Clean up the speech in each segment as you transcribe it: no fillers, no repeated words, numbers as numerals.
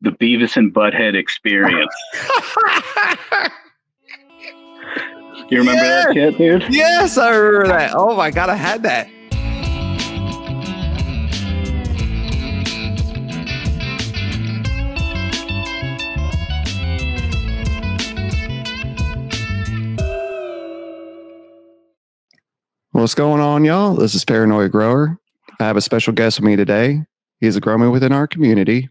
the Beavis and Butthead experience. You remember that shit, dude? Yes, I remember that. Oh my God, I had that. What's going on, y'all? This is Paranoid Grower. I have a special guest with me today. He's a grower within our community.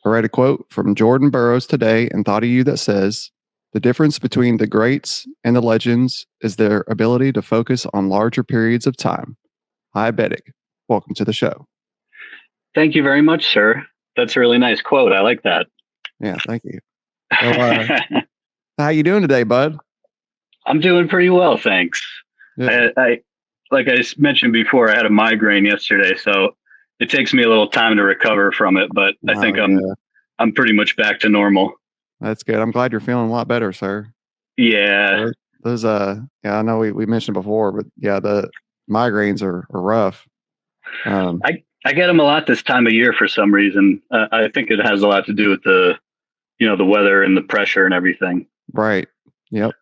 I read a quote from Jordan Burroughs today and thought of you that says, "The difference between the greats and the legends is their ability to focus on larger periods of time." Highabetic, welcome to the show. Thank you very much, sir. That's a really nice quote. I like that. Yeah, thank you. So, how you doing today, bud? I'm doing pretty well, thanks. Yeah. I like I mentioned before, I had a migraine yesterday, so it takes me a little time to recover from it, but I think I'm pretty much back to normal. That's good. I'm glad you're feeling a lot better, sir. Yeah. Those I know we mentioned before, but yeah, the migraines are rough. I get them a lot this time of year for some reason. I think it has a lot to do with the weather and the pressure and everything. Right. Yep.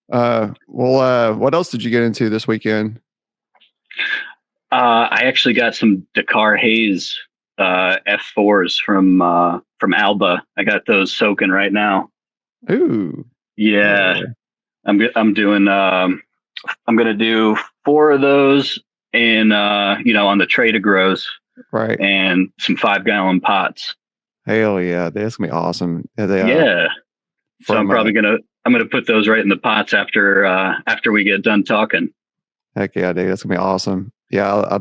What else did you get into this weekend? I actually got some Dakar Haze F4s from Alba. I got those soaking right now. Ooh. Yeah. I'm doing I'm gonna do 4 of those in on the Trader Grows. Right. And some 5-gallon pots. Hell yeah, that's gonna be awesome. Yeah. So I'm probably gonna put those right in the pots after we get done talking. Heck yeah, dude, that's gonna be awesome. Yeah,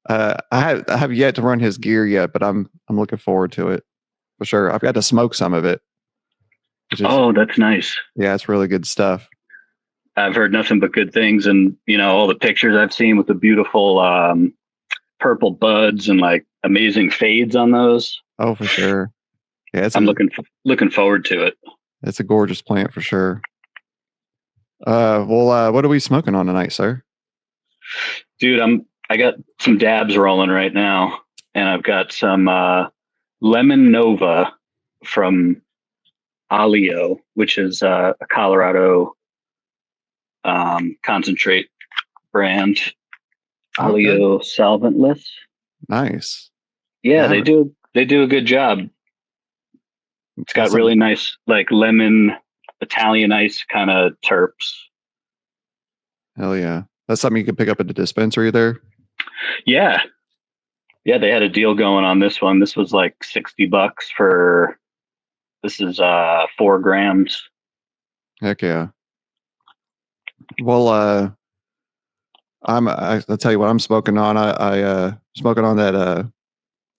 I have yet to run his gear yet, but I'm looking forward to it for sure. I've got to smoke some of it. That's nice. Yeah, it's really good stuff. I've heard nothing but good things, and all the pictures I've seen with the beautiful purple buds and like amazing fades on those. Oh, for sure. Yeah, I'm looking forward to it. It's a gorgeous plant for sure. What are we smoking on tonight, sir? Dude, I got some dabs rolling right now, and I've got some Lemon Nova from Alio, which is a Colorado concentrate brand. Alio solventless. Nice. Yeah, they do a good job. It's got really nice like lemon Italian ice kind of terps. Hell yeah. That's something you can pick up at the dispensary there? Yeah. Yeah, they had a deal going on this one. This was like $60 for this is 4 grams. Heck yeah. Well, I'll tell you what I'm smoking on. I smoking on that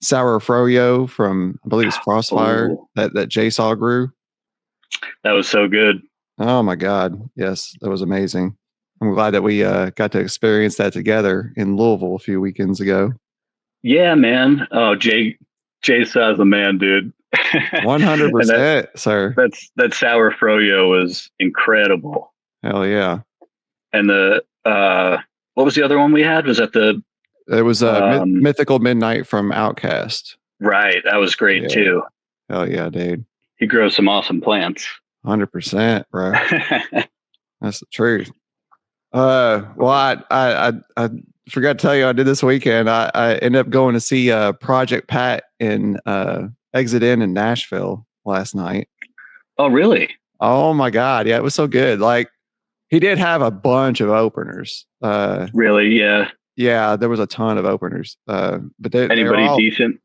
sour froyo from, I believe it's Frostfire, that J-Saw grew. That was so good. Oh my God. Yes, that was amazing. I'm glad that we got to experience that together in Louisville a few weekends ago. Yeah, man. Oh, J-Saw's the man, dude. 100%, sir. That sour froyo was incredible. Hell yeah. And the what was the other one we had? Was that it was Mythical Midnight from Outcast. Right. That was great too. Hell yeah, dude. He grows some awesome plants. 100%, bro. That's the truth. Well, I forgot to tell you I did this weekend. I ended up going to see Project Pat in Exit Inn in Nashville last night. Oh, really? Oh my God. Yeah, it was so good. Like, he did have a bunch of openers. Really? Yeah. Yeah, there was a ton of openers. But anybody decent?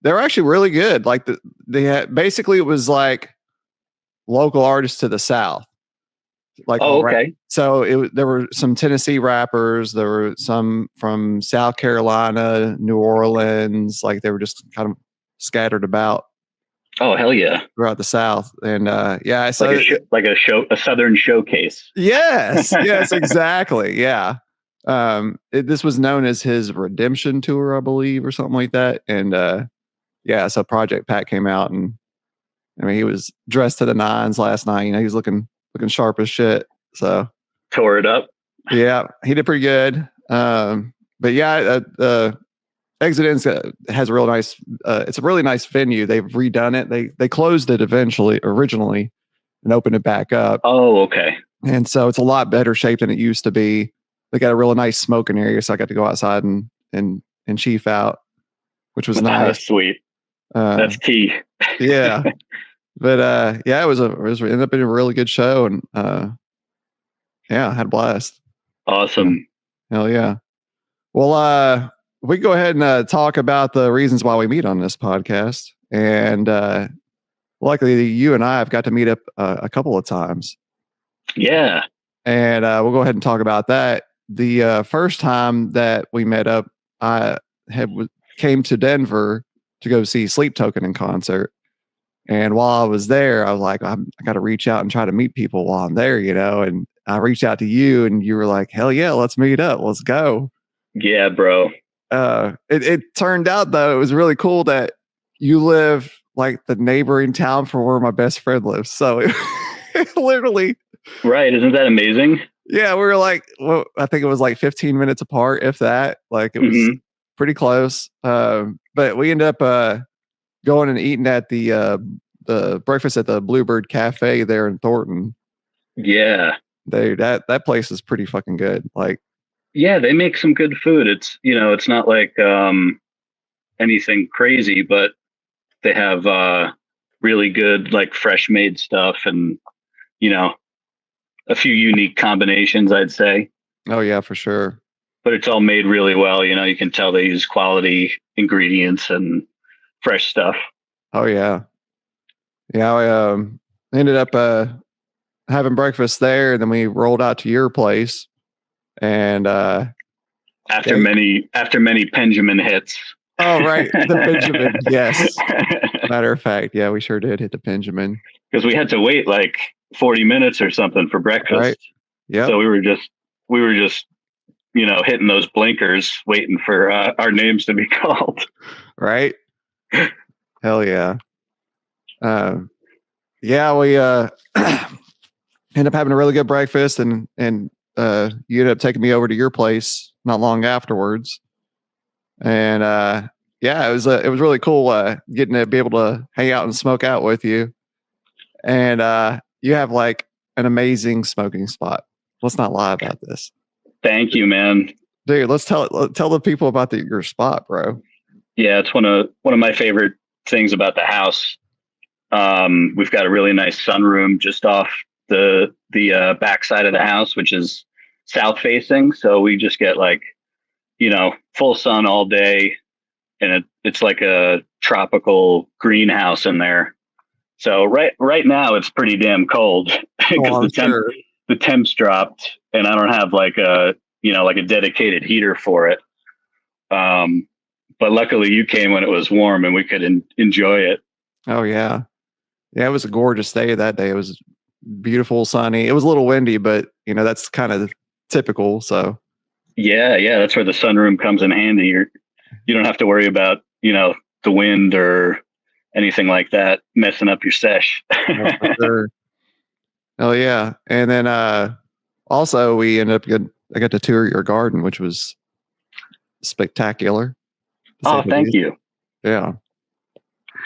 They were actually really good. Like they had, basically it was like local artists to the South. Like, okay. So there were some Tennessee rappers. There were some from South Carolina, New Orleans. Like, they were just kind of scattered about. Oh, hell yeah! Throughout the South, and yeah, so a Southern showcase. Yes, yes, exactly. Yeah, this was known as his redemption tour, I believe, or something like that. And yeah, so Project Pat came out, and I mean, he was dressed to the nines last night. He was looking sharp as shit. So tore it up. Yeah, he did pretty good. But yeah, Exit Inn's has a real nice. It's a really nice venue. They've redone it. They closed it originally, and opened it back up. Oh, okay. And so it's a lot better shape than it used to be. They got a really nice smoking area, so I got to go outside and chief out, which was nice. Sweet. That's key. Yeah. But yeah, it ended up being a really good show, and yeah, I had a blast. Awesome. Hell yeah. Well, we can go ahead and talk about the reasons why we meet on this podcast. And luckily, you and I have got to meet up a couple of times. Yeah. And we'll go ahead and talk about that. The first time that we met up, I came to Denver to go see Sleep Token in concert. And while I was there, I was like, I got to reach out and try to meet people while I'm there, And I reached out to you, and you were like, hell yeah, let's meet up. Let's go. Yeah, bro. It turned out, though, it was really cool that you live like the neighboring town for where my best friend lives. So it literally. Right. Isn't that amazing? Yeah, we were like, well, I think it was like 15 minutes apart, if that. Like it was pretty close. But we ended up going and eating at the breakfast at the Bluebird Cafe there in Thornton. Yeah. That place is pretty fucking good. Like, yeah, they make some good food. It's, it's not like anything crazy, but they have really good, like, fresh made stuff, and a few unique combinations, I'd say. Oh yeah, for sure. But it's all made really well. You can tell they use quality ingredients and fresh stuff. Oh yeah. Yeah, I ended up having breakfast there, and then we rolled out to your place. And after many Benjamin hits. Oh right, the Benjamin. Yes. Matter of fact, yeah, we sure did hit the Benjamin. Because we had to wait like 40 minutes or something for breakfast. Right. Yeah. So we were just hitting those blinkers, waiting for our names to be called. Right. Hell yeah. Yeah, we ended up having a really good breakfast, and you ended up taking me over to your place not long afterwards. And yeah, it was really cool getting to be able to hang out and smoke out with you. And you have like an amazing smoking spot. Let's not lie about this. Thank you, man. Dude, let's tell the people about your spot, bro. Yeah, it's one of my favorite things about the house. We've got a really nice sunroom just off the back side of the house, which is south facing. So we just get like, full sun all day, and it's like a tropical greenhouse in there. So right now it's pretty damn cold because the temps dropped, and I don't have like a dedicated heater for it. But luckily you came when it was warm and we could enjoy it. Oh yeah. Yeah, it was a gorgeous day that day. It was beautiful, sunny. It was a little windy, but that's kind of typical. So yeah, that's where the sunroom comes in handy. You don't have to worry about the wind or anything like that messing up your sesh. Oh, for sure. Oh yeah, and then also we ended up I got to tour your garden, which was spectacular. Oh, thank you. Yeah.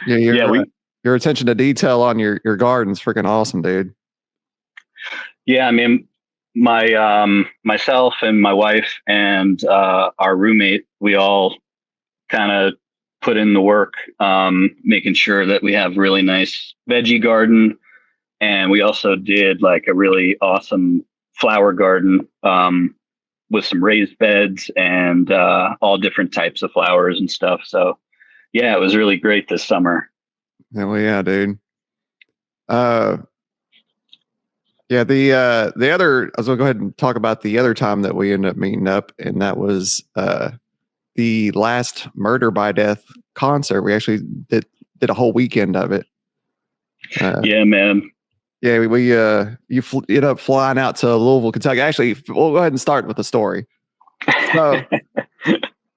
Your attention to detail on your garden's freaking awesome, dude. Yeah, I mean, myself and my wife and our roommate, we all kind of put in the work, making sure that we have really nice veggie garden, and we also did like a really awesome flower garden with some raised beds and all different types of flowers and stuff. So yeah, it was really great this summer. Hell yeah, dude. Yeah, the other, I was gonna go ahead and talk about the other time that we ended up meeting up, and that was the last Murder by Death concert. We actually did a whole weekend of it. Yeah, man. Yeah, we you ended up flying out to Louisville, Kentucky. Actually, we'll go ahead and start with the story. So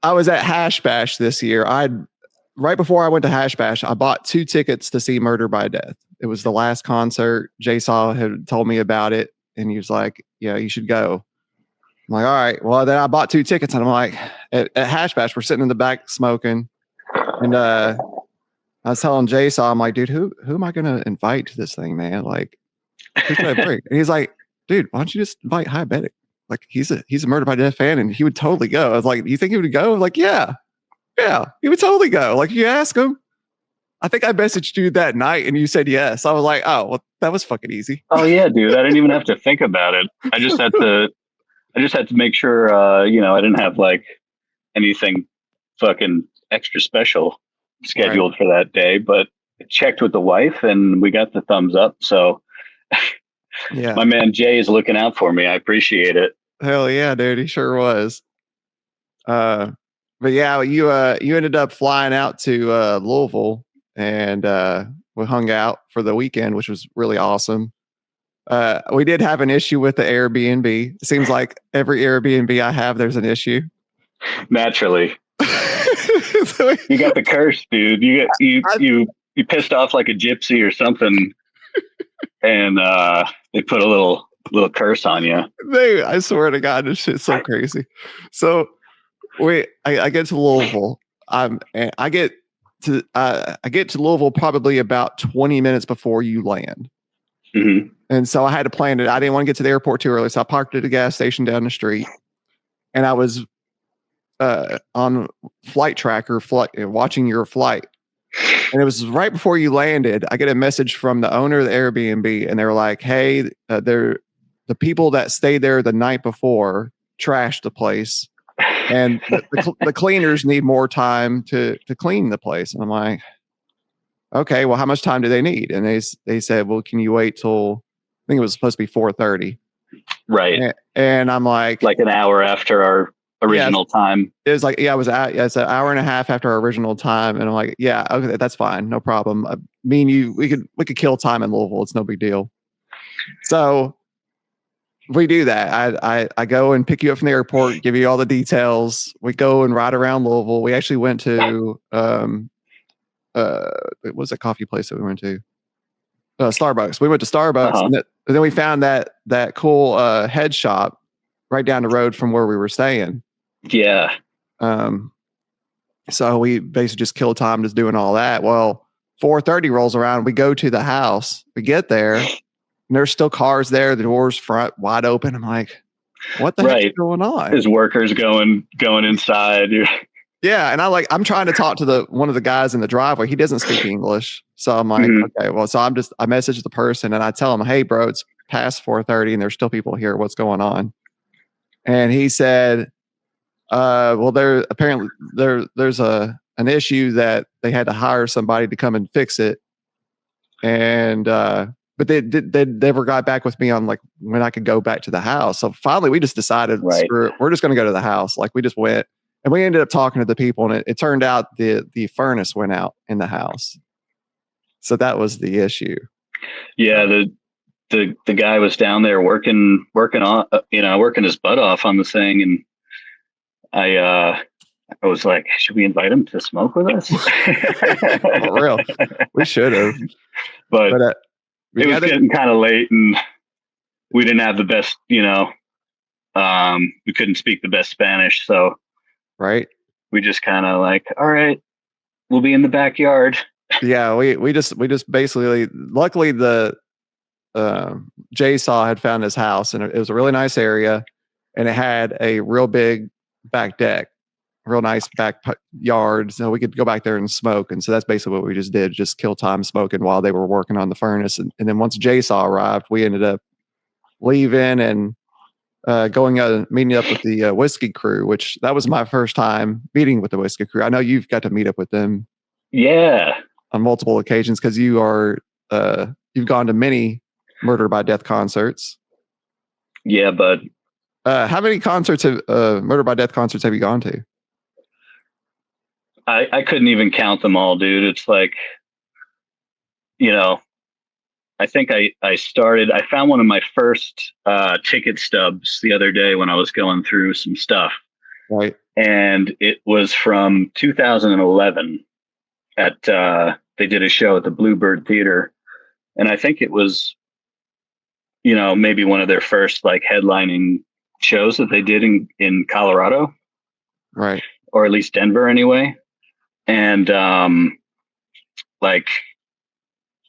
I was at Hash Bash this year. Right before I went to Hash Bash, I bought 2 tickets to see Murder by Death. It was the last concert. Jay Saw had told me about it, and he was like, "Yeah, you should go." I'm like, all right. Well, then I bought 2 tickets, and I'm like, at Hash Bash, we're sitting in the back smoking, and I was telling Jason, I'm like, dude, who am I gonna invite to this thing, man? Like, who should I bring? And he's like, dude, why don't you just invite Highabetic? Like, he's a Murder by Death fan, and he would totally go. I was like, you think he would go? I was like, yeah, he would totally go. Like, you ask him. I think I messaged you that night, and you said yes. I was like, oh, well, that was fucking easy. Oh yeah, dude. I didn't even have to think about it. I just had to make sure, I didn't have like anything fucking extra special scheduled for that day, but I checked with the wife and we got the thumbs up. So Yeah, my man Jay is looking out for me. I appreciate it. hell yeah, dude, he sure was. But yeah, you ended up flying out to Louisville, and we hung out for the weekend, which was really awesome. We did have an issue with the Airbnb. It seems like every Airbnb I have, there's an issue. Naturally. You got the curse, dude. You pissed off like a gypsy or something, and they put a little curse on you. I swear to God, this shit's so crazy. So I get to Louisville. I get to Louisville probably about 20 minutes before you land. Mm-hmm. And so I had to plan it. I didn't want to get to the airport too early, so I parked at a gas station down the street, and I was on Flight Tracker, watching your flight. And it was right before you landed. I get a message from the owner of the Airbnb, and they were like, "Hey, the people that stayed there the night before trashed the place, and the cleaners need more time to clean the place." And I'm like, "Okay, well, how much time do they need?" And they said, "Well, can you wait till I think it was supposed to be 4:30." Right. And I'm like an hour after our original time. It was like, it's an hour and a half after our original time. And I'm like, yeah, okay, that's fine. No problem. Me and you, we could kill time in Louisville. It's no big deal. So we do that. I go and pick you up from the airport, give you all the details. We go and ride around Louisville. We actually went to, it was a coffee place that we went to. Starbucks. We went to Starbucks, and then we found that cool head shop right down the road from where we were staying. Yeah. So we basically just killed time just doing all that. Well, 4:30 rolls around. We go to the house. We get there, and there's still cars there. The doors front wide open. I'm like, what the heck is going on? His workers going inside. Yeah, and I'm trying to talk to one of the guys in the driveway. He doesn't speak English, so I'm like, okay, well, so I message the person and I tell him, hey, bro, it's past 4:30 and there's still people here. What's going on? And he said, well, there's an issue that they had to hire somebody to come and fix it, and but they never got back with me on like when I could go back to the house. So finally, we just decided we're just going to go to the house. Like we just went. And we ended up talking to the people, and it turned out the furnace went out in the house. So that was the issue. Yeah, the guy was down there working on working his butt off on the thing, and I was like, should we invite him to smoke with us? For real, we should have. But it was getting kind of late, and we didn't have the best, we couldn't speak the best Spanish, so. Right. We just kind of like, all right, we'll be in the backyard. Yeah, we just basically, luckily the Jay Saw had found his house, and it was a really nice area, and it had a real big back deck, real nice backyard, so we could go back there and smoke. And so that's basically what we just did, just kill time smoking while they were working on the furnace. And then once Jay Saw arrived, we ended up leaving and meeting up with the whiskey crew, which that was my first time meeting with the whiskey crew. I know you've got to meet up with them. Yeah. On multiple occasions, because you've gone to many Murder by Death concerts. Yeah, bud. How many concerts Murder by Death concerts have you gone to? I couldn't even count them all, dude. It's like, I think I found one of my first ticket stubs the other day when I was going through some stuff. Right. And it was from 2011 they did a show at the Bluebird Theater. And I think it was, maybe one of their first like headlining shows that they did in Colorado, Right. or at least Denver anyway. And like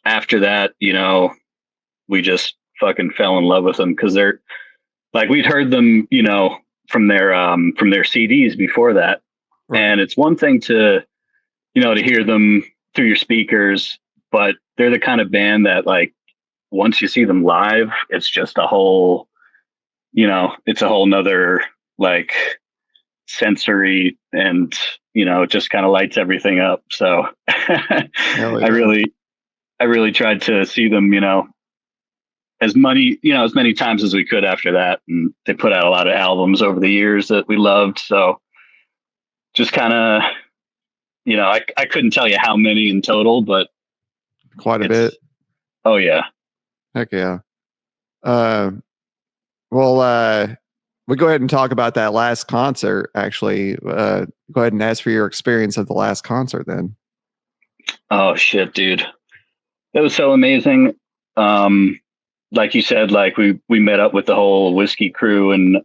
after that, we just fucking fell in love with them because they're like, we'd heard them, from their CDs before that. Right. And it's one thing to hear them through your speakers, but they're the kind of band that, like, once you see them live, it's just a whole, it's a whole nother, like, sensory, and, it just kind of lights everything up. So Hell I yeah. really tried to see them, as many times as we could after that. And they put out a lot of albums over the years that we loved. So just kind of, I couldn't tell you how many in total, but Quite a bit. Oh yeah. Heck yeah. Well, we go ahead and talk about that last concert. Actually, go ahead and ask for your experience of the last concert then. Oh shit, dude. That was so amazing. Like you said, like we met up with the whole whiskey crew, and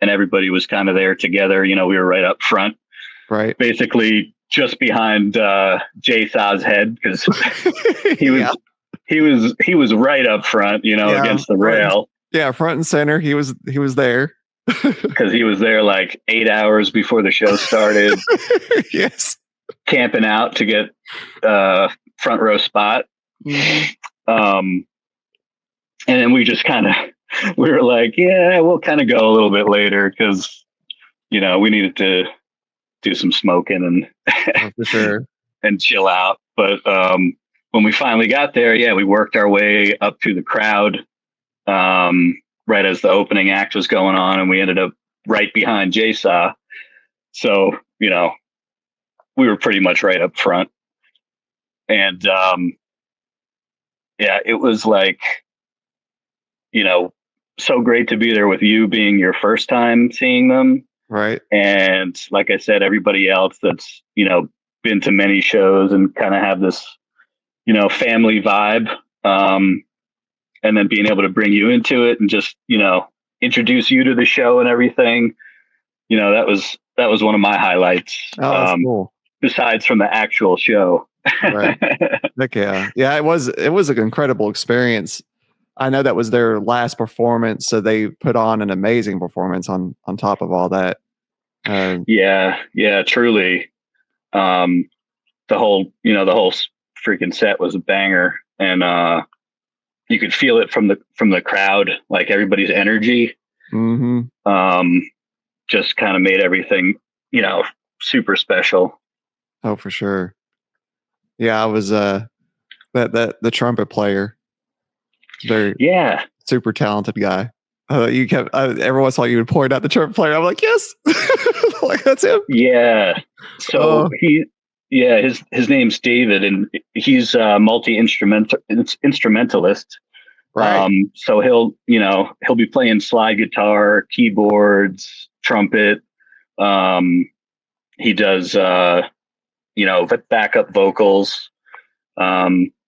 everybody was kind of there together. We were right up front, right? Basically just behind Jay Thaw's head, because he was right up front, against the rail. Yeah, front and center. He was there. Because he was there like 8 hours before the show started. Yes. Camping out to get front row spot. Mm-hmm. And then we just we were like, yeah, we'll kind of go a little bit later because, we needed to do some smoking and for sure, and chill out. But when we finally got there, yeah, we worked our way up through the crowd right as the opening act was going on, and we ended up right behind Jay-Saw. So, we were pretty much right up front. And yeah, it was like, so great to be there with you, being your first time seeing them. Right. And like I said, everybody else that's, been to many shows and kind of have this, family vibe. And then being able to bring you into it and just, introduce you to the show and everything. That was one of my highlights. Oh, that's cool. Besides from the actual show. Right. Heck yeah. Yeah, it was an incredible experience. I know that was their last performance, so they put on an amazing performance on top of all that. Yeah, truly. The whole freaking set was a banger, and you could feel it from the crowd, like everybody's energy. Mm-hmm. Just kind of made everything, super special. Oh, for sure. Yeah, I was the trumpet player. Very super talented guy. You kept every once in a while you would point out the trumpet player. I'm like, yes, like that's him. Yeah. So his name's David, and he's a instrumentalist. Right. So he'll be playing slide guitar, keyboards, trumpet. He does backup vocals.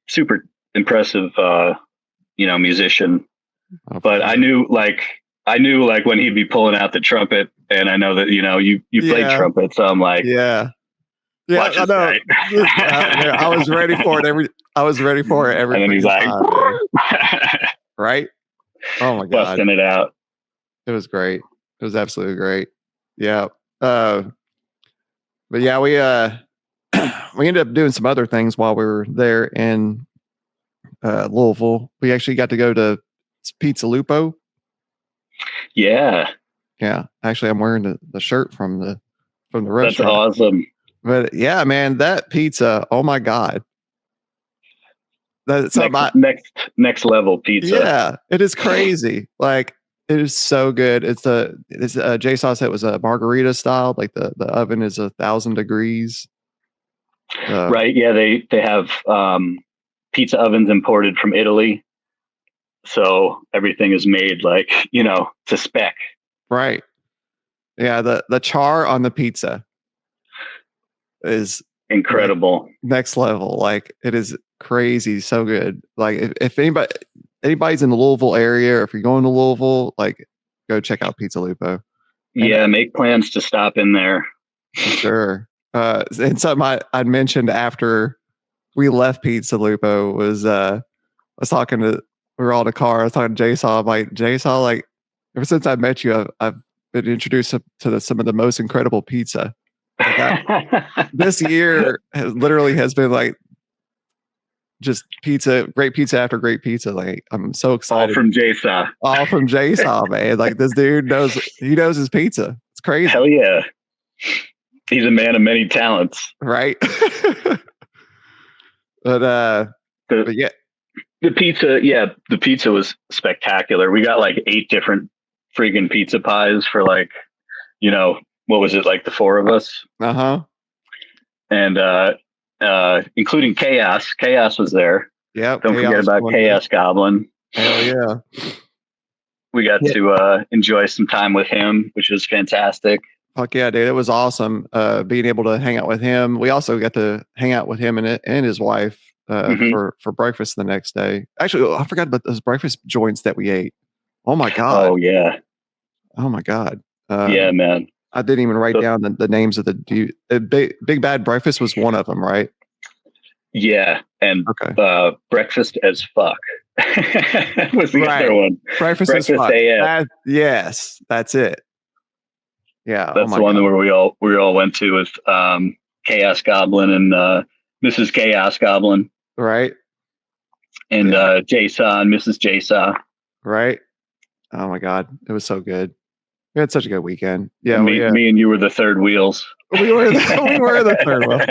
Super impressive musician. But I knew when he'd be pulling out the trumpet, and I know that you played trumpet, so I'm like, yeah, I know. I was ready for it every and then he's like, time, right? Oh my god, busting it out. It was great. It was absolutely great. Yeah. But yeah, we we ended up doing some other things while we were there in Louisville. We actually got to go to Pizza Lupo. Yeah. Actually, I'm wearing the shirt from the restaurant. That's awesome. But yeah, man, that pizza! Oh my god, that's next level pizza. Yeah, it is crazy. Like, it is so good. It's Jay Sauce. It was a margarita style. Like the oven is 1,000 degrees. Right. Yeah. They have pizza ovens imported from Italy. So everything is made to spec. Right. Yeah. The char on the pizza is incredible. Like, next level. Like, it is crazy. So good. Like, if anybody's in the Louisville area, or if you're going to Louisville, like, go check out Pizza Lupo. Yeah, make plans to stop in there. For sure. And something I'd mentioned after we left Pizza Lupo was I was talking to, we were all in the car. I was talking to Jason. I'm like, Jason, like, ever since I met you, I've been introduced to some of the most incredible pizza. Like this year literally has been like just pizza, great pizza after great pizza. Like I'm so excited. All from Jason. All from Jason, man. Like this dude knows his pizza. It's crazy. Hell yeah. He's a man of many talents. Right. but yeah. The pizza was spectacular. We got like 8 different freaking pizza pies for like, what was it, like the 4 of us? Uh-huh. And including Chaos. Chaos was there. Yeah. Don't forget about Chaos Goblin. Hell yeah. We got to enjoy some time with him, which was fantastic. Fuck yeah, dude. It was awesome being able to hang out with him. We also got to hang out with him and his wife for breakfast the next day. Actually, I forgot about those breakfast joints that we ate. Oh my God. Oh yeah. Oh my God. Yeah, man. I didn't even write down the names of Big Bad Breakfast was one of them, right? Yeah. And Breakfast as Fuck was the other one. Breakfast as Fuck. Yes, that's it. Yeah. That's the one where we all went to with Chaos Goblin and Mrs. Chaos Goblin. Right. And Jason, Mrs. Jason. Right. Oh my God. It was so good. We had such a good weekend. Yeah. Me and you were the third wheels. We were the third wheel.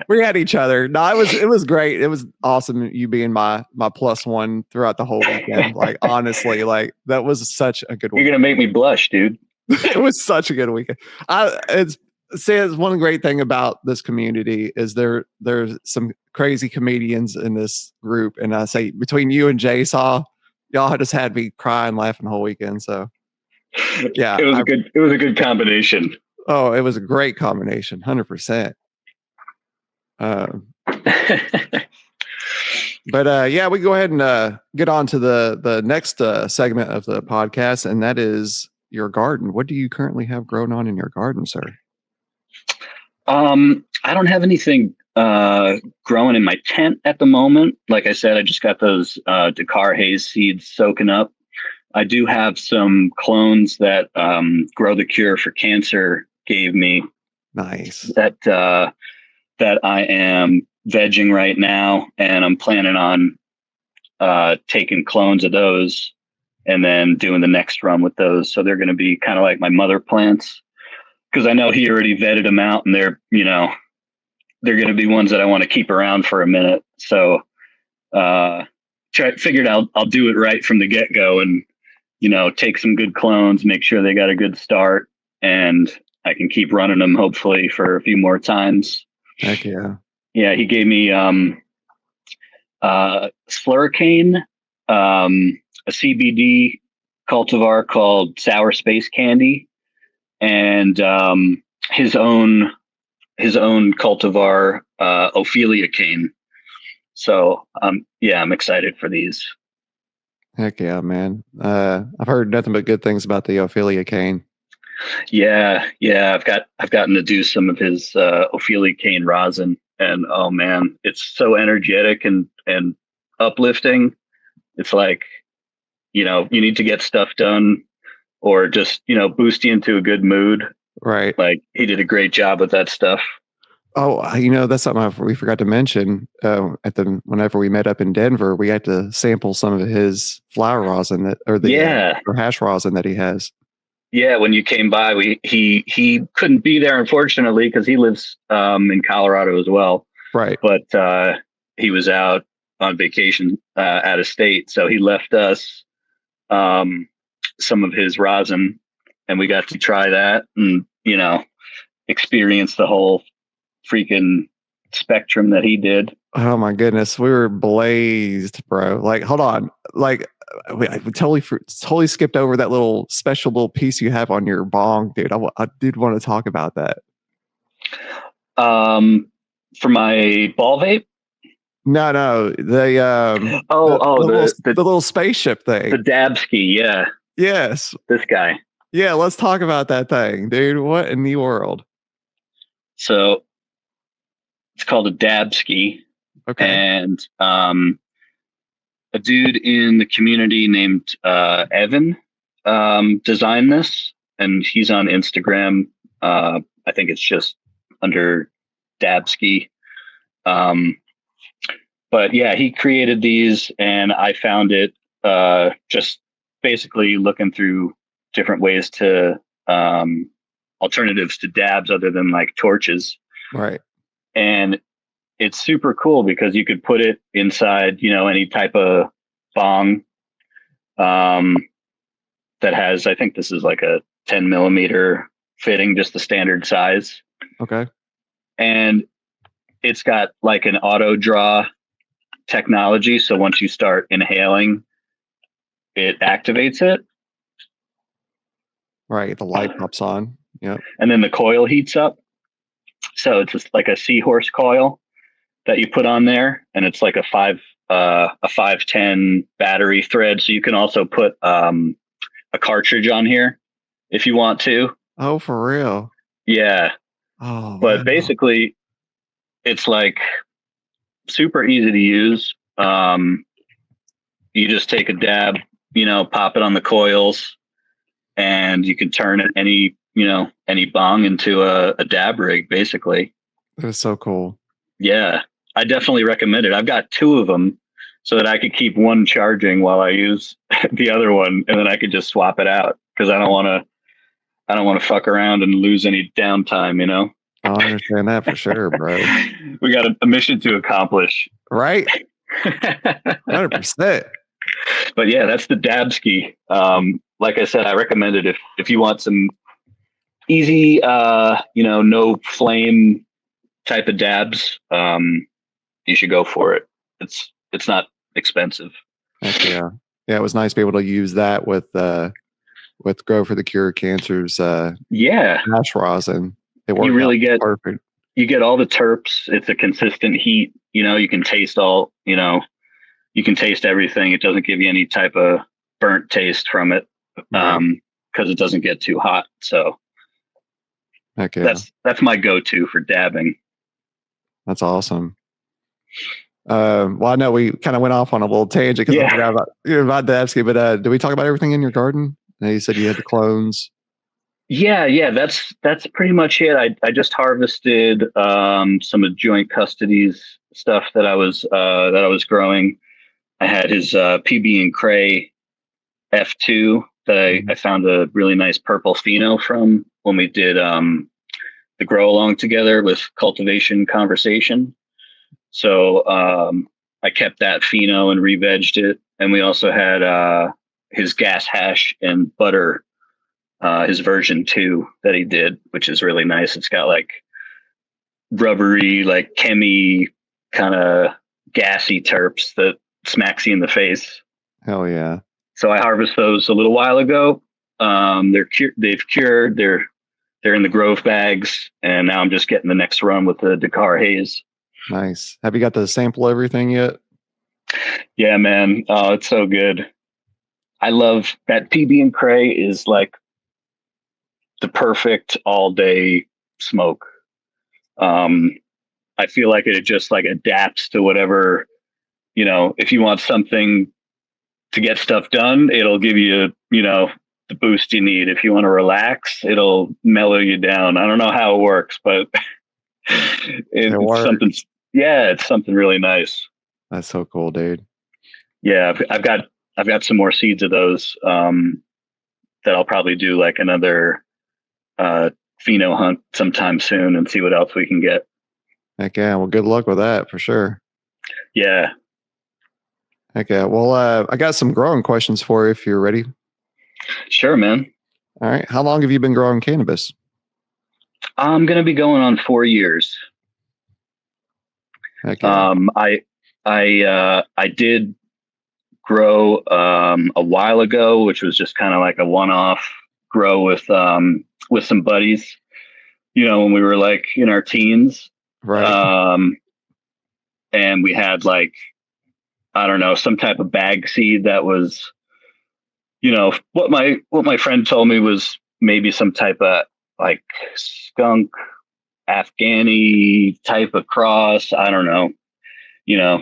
We had each other. No, it was great. It was awesome. You being my plus one throughout the whole weekend. Like honestly, like that was such a good weekend. You're gonna make me blush, dude. It was such a good weekend. It's one great thing about this community is there's some crazy comedians in this group, and I say between you and Jaysaw, y'all just had me crying, laughing the whole weekend. So yeah, it was a good combination. Oh, it was a great combination, 100%. But yeah, we go ahead and get on to the next segment of the podcast, and that is your garden. What do you currently have grown on in your garden, sir? I don't have anything growing in my tent at the moment. Like I said, I just got those Dakar haze seeds soaking up. I do have some clones that Grow the Cure for Cancer gave me. Nice. That I am vegging right now, and I'm planning on taking clones of those and then doing the next run with those. So they're going to be kind of like my mother plants, because I know he already vetted them out, and they're going to be ones that I want to keep around for a minute. So figured I'll do it right from the get-go, and take some good clones, make sure they got a good start, and I can keep running them hopefully for a few more times. Heck yeah. Yeah, he gave me Slurricane, a CBD cultivar called Sour Space Candy, and his own cultivar, Ophelia Cane. So yeah, I'm excited for these. Heck yeah, man. I've heard nothing but good things about the Ophelia Cane. Yeah. I've gotten to do some of his Ophelia Cane rosin, and oh man, it's so energetic and uplifting. It's like, you need to get stuff done, or just boost you into a good mood. Right. Like he did a great job with that stuff. Oh, that's something we forgot to mention. Whenever we met up in Denver, we had to sample some of his flower rosin or hash rosin that he has. Yeah, when you came by, he couldn't be there, unfortunately, because he lives in Colorado as well. Right. But he was out on vacation out of state, so he left us some of his rosin, and we got to try that and experience the whole freaking spectrum that he did. Oh my goodness, we were blazed, bro. Like, hold on, like we totally skipped over that special little piece you have on your bong, dude. I did want to talk about that. For my ball vape. No, the little spaceship thing, the Dabski, yeah. Yes. This guy. Yeah, let's talk about that thing, dude. What in the world? So it's called a Dabski. Okay. And a dude in the community named Evan designed this, and he's on Instagram. I think it's just under Dabski. But yeah, he created these, and I found it just basically looking through different ways to alternatives to dabs other than like torches. Right. And it's super cool because you could put it inside, any type of bong that has, I think this is like a 10 millimeter fitting, just the standard size. Okay. And it's got like an auto draw technology. So once you start inhaling, it activates it. Right. The light pops on. Yep. And then the coil heats up. So it's just like a seahorse coil that you put on there, and it's like a 510 battery thread. So you can also put a cartridge on here if you want to. Oh, for real? Yeah. Oh, But wow. basically, it's like super easy to use. You just take a dab, pop it on the coils, and you can turn any bong into a dab rig, basically. That is so cool. Yeah, I definitely recommend it. I've got 2 of them so that I could keep one charging while I use the other one, and then I could just swap it out because I don't want to fuck around and lose any downtime. I understand that for sure, bro. We got a mission to accomplish. Right? 100%. But yeah, that's the Dabski. Like I said, I recommend it if you want some easy, no flame type of dabs. You should go for it. It's not expensive. Heck yeah. Yeah, it was nice to be able to use that with Grow for the Cure of Cancer's ash rosin. It worked. You really get perfect. You get all the terps. It's a consistent heat. You can taste you can taste everything. It doesn't give you any type of burnt taste from it because it doesn't get too hot. So heck yeah. That's my go-to for dabbing. That's awesome. Well, I know we kind of went off on a little tangent because I forgot about Dabski, but did we talk about everything in your garden? Now you said you had the clones. Yeah. That's pretty much it. I just harvested some of Joint Custody's stuff that I was growing. I had his PB and Cray F2 that I found a really nice purple pheno from when we did the grow along together with Cultivation Conversation. So I kept that pheno and re-vegged it. And we also had his gas hash and butter, his version 2 that he did, which is really nice. It's got like rubbery, like chemi kind of gassy terps that smacks you in the face. Hell yeah. So I harvested those a little while ago. They've cured. They're in the Grove bags, and now I'm just getting the next run with the Dakar Haze. Nice. Have you got to sample everything yet? Yeah, man. Oh, it's so good. I love that PB and Cray is like the perfect all day smoke. I feel like it just like adapts to whatever, if you want something to get stuff done, it'll give you, the boost you need. If you want to relax, it'll mellow you down. I don't know how it works, but it's something. Yeah, it's something really nice. That's so cool, dude. Yeah, I've got some more seeds of those that I'll probably do like another pheno hunt sometime soon and see what else we can get. Heck yeah. Well, good luck with that for sure. Yeah. Heck yeah. Well, I got some growing questions for you if you're ready. Sure, man. All right. How long have you been growing cannabis? I'm going to be going on 4 years. Heck yeah. I did grow a while ago, which was just kind of like a one-off grow with some buddies, when we were like in our teens. Right. And we had like, I don't know, some type of bag seed that was, what my friend told me was maybe some type of like skunk Afghani type of cross. I don't know.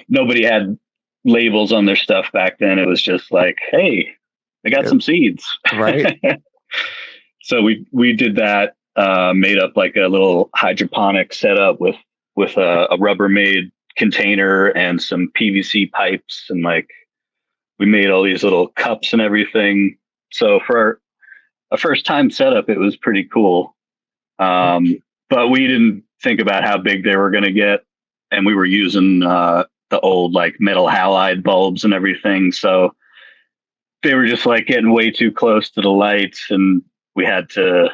Nobody had labels on their stuff back then. It was just like, hey, I got some seeds. Right. So we did that, made up like a little hydroponic setup with a Rubbermaid container and some PVC pipes, and like we made all these little cups and everything. So for a first time setup, it was pretty cool. But we didn't think about how big they were going to get, and we were using the old like metal halide bulbs and everything. So they were just like getting way too close to the lights, and we had to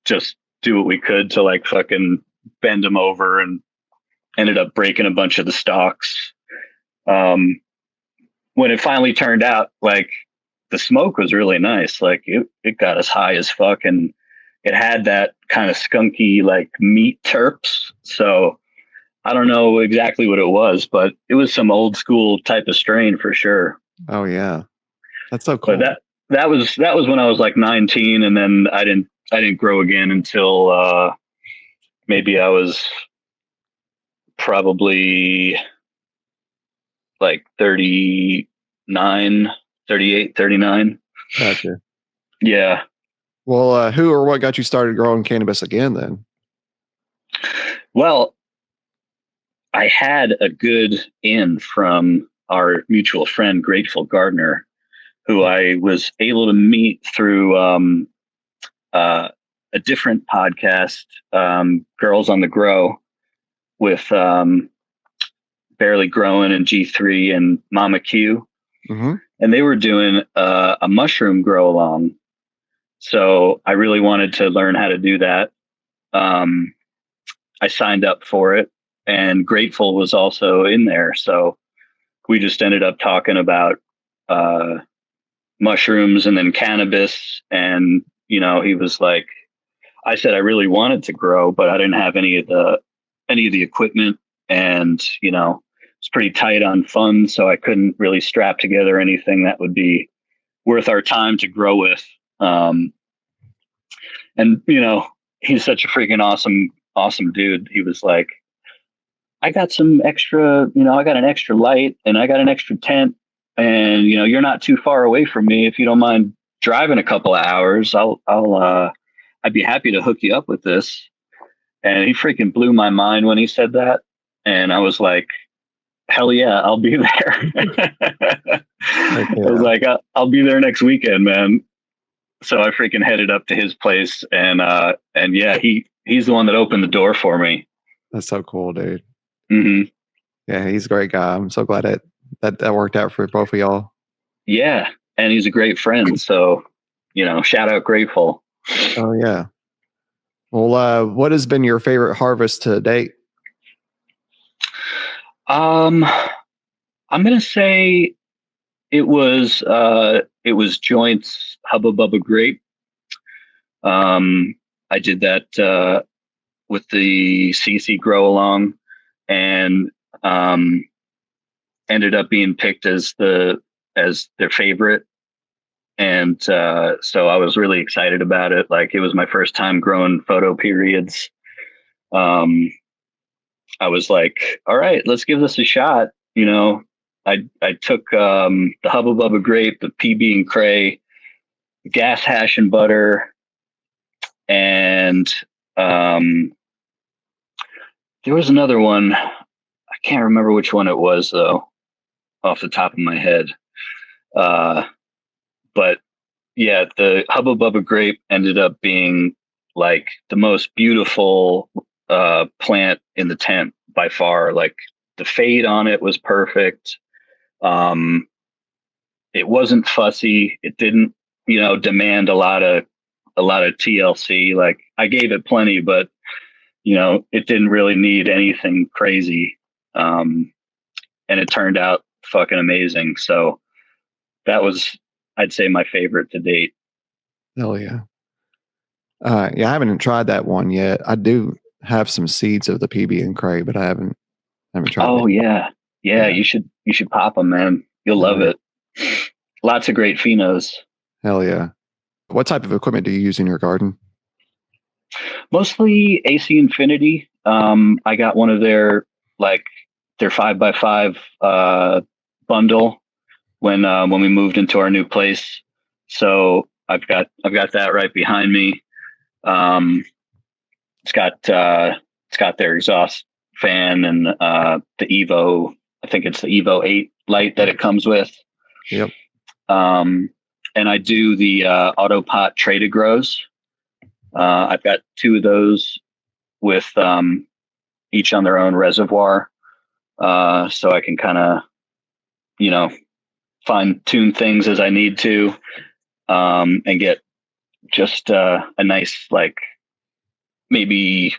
just do what we could to like fucking bend them over, and ended up breaking a bunch of the stalks. When it finally turned out, like the smoke was really nice. Like it got as high as fuck, and it had that kind of skunky like meat terps. So I don't know exactly what it was, but it was some old school type of strain for sure. Oh yeah, that's so cool. But that was when I was like 19, and then I didn't grow again until maybe I was probably like 39, 38, 39. Gotcha. Yeah. Well, who or what got you started growing cannabis again then? Well, I had a good in from our mutual friend, Grateful Gardener, who I was able to meet through a different podcast, Girls on the Grow, with Barely Growing and G3 and Mama Q. Mm-hmm. And they were doing a mushroom grow along. So I really wanted to learn how to do that. I signed up for it, and Grateful was also in there. So we just ended up talking about mushrooms and then cannabis. And, he was like, I said I really wanted to grow, but I didn't have any of the equipment, and, it's pretty tight on funds. So I couldn't really strap together anything that would be worth our time to grow with. And, he's such a freaking awesome dude. He was like, I got some extra, I got an extra light and I got an extra tent, and, you're not too far away from me. If you don't mind driving a couple of hours, I'd be happy to hook you up with this. And he freaking blew my mind when he said that. And I was like, hell yeah, I'll be there. I was like, I'll be there next weekend, man. So I freaking headed up to his place, and yeah, he's the one that opened the door for me. That's so cool, dude. Mm-hmm. Yeah, he's a great guy. I'm so glad that worked out for both of y'all. Yeah, and he's a great friend. So, shout out Grateful. Oh yeah. Well, what has been your favorite harvest to date? I'm gonna say it was Joint's Hubba Bubba Grape. I did that with the CC Grow Along, and ended up being picked as their favorite. And so I was really excited about it. Like, it was my first time growing photo periods. I was like, all right, let's give this a shot. I took the Hubba Bubba Grape, the PB and Cray, gas hash and butter, and there was another one. I can't remember which one it was though, off the top of my head. But yeah, the Hubba Bubba Grape ended up being like the most beautiful plant in the tent by far. Like, the fade on it was perfect. It wasn't fussy. It didn't, demand a lot of TLC. Like, I gave it plenty, but it didn't really need anything crazy. And it turned out fucking amazing. So that was, I'd say, my favorite to date. Hell yeah. Yeah, I haven't tried that one yet. I do have some seeds of the PB and Cray, but I haven't tried. Oh yeah. You should pop them, man. You'll love it. lots of great phenos. Hell yeah. What type of equipment do you use in your garden? Mostly AC Infinity. I got one of their 5x5 bundle when we moved into our new place. So I've got that right behind me. It's got their exhaust fan and the Evo. I think it's the Evo 8 light that it comes with. Yep. And I do the Autopot traded grows. I've got two of those with each on their own reservoir, so I can kind of, fine tune things as I need to, and get just a nice, like, maybe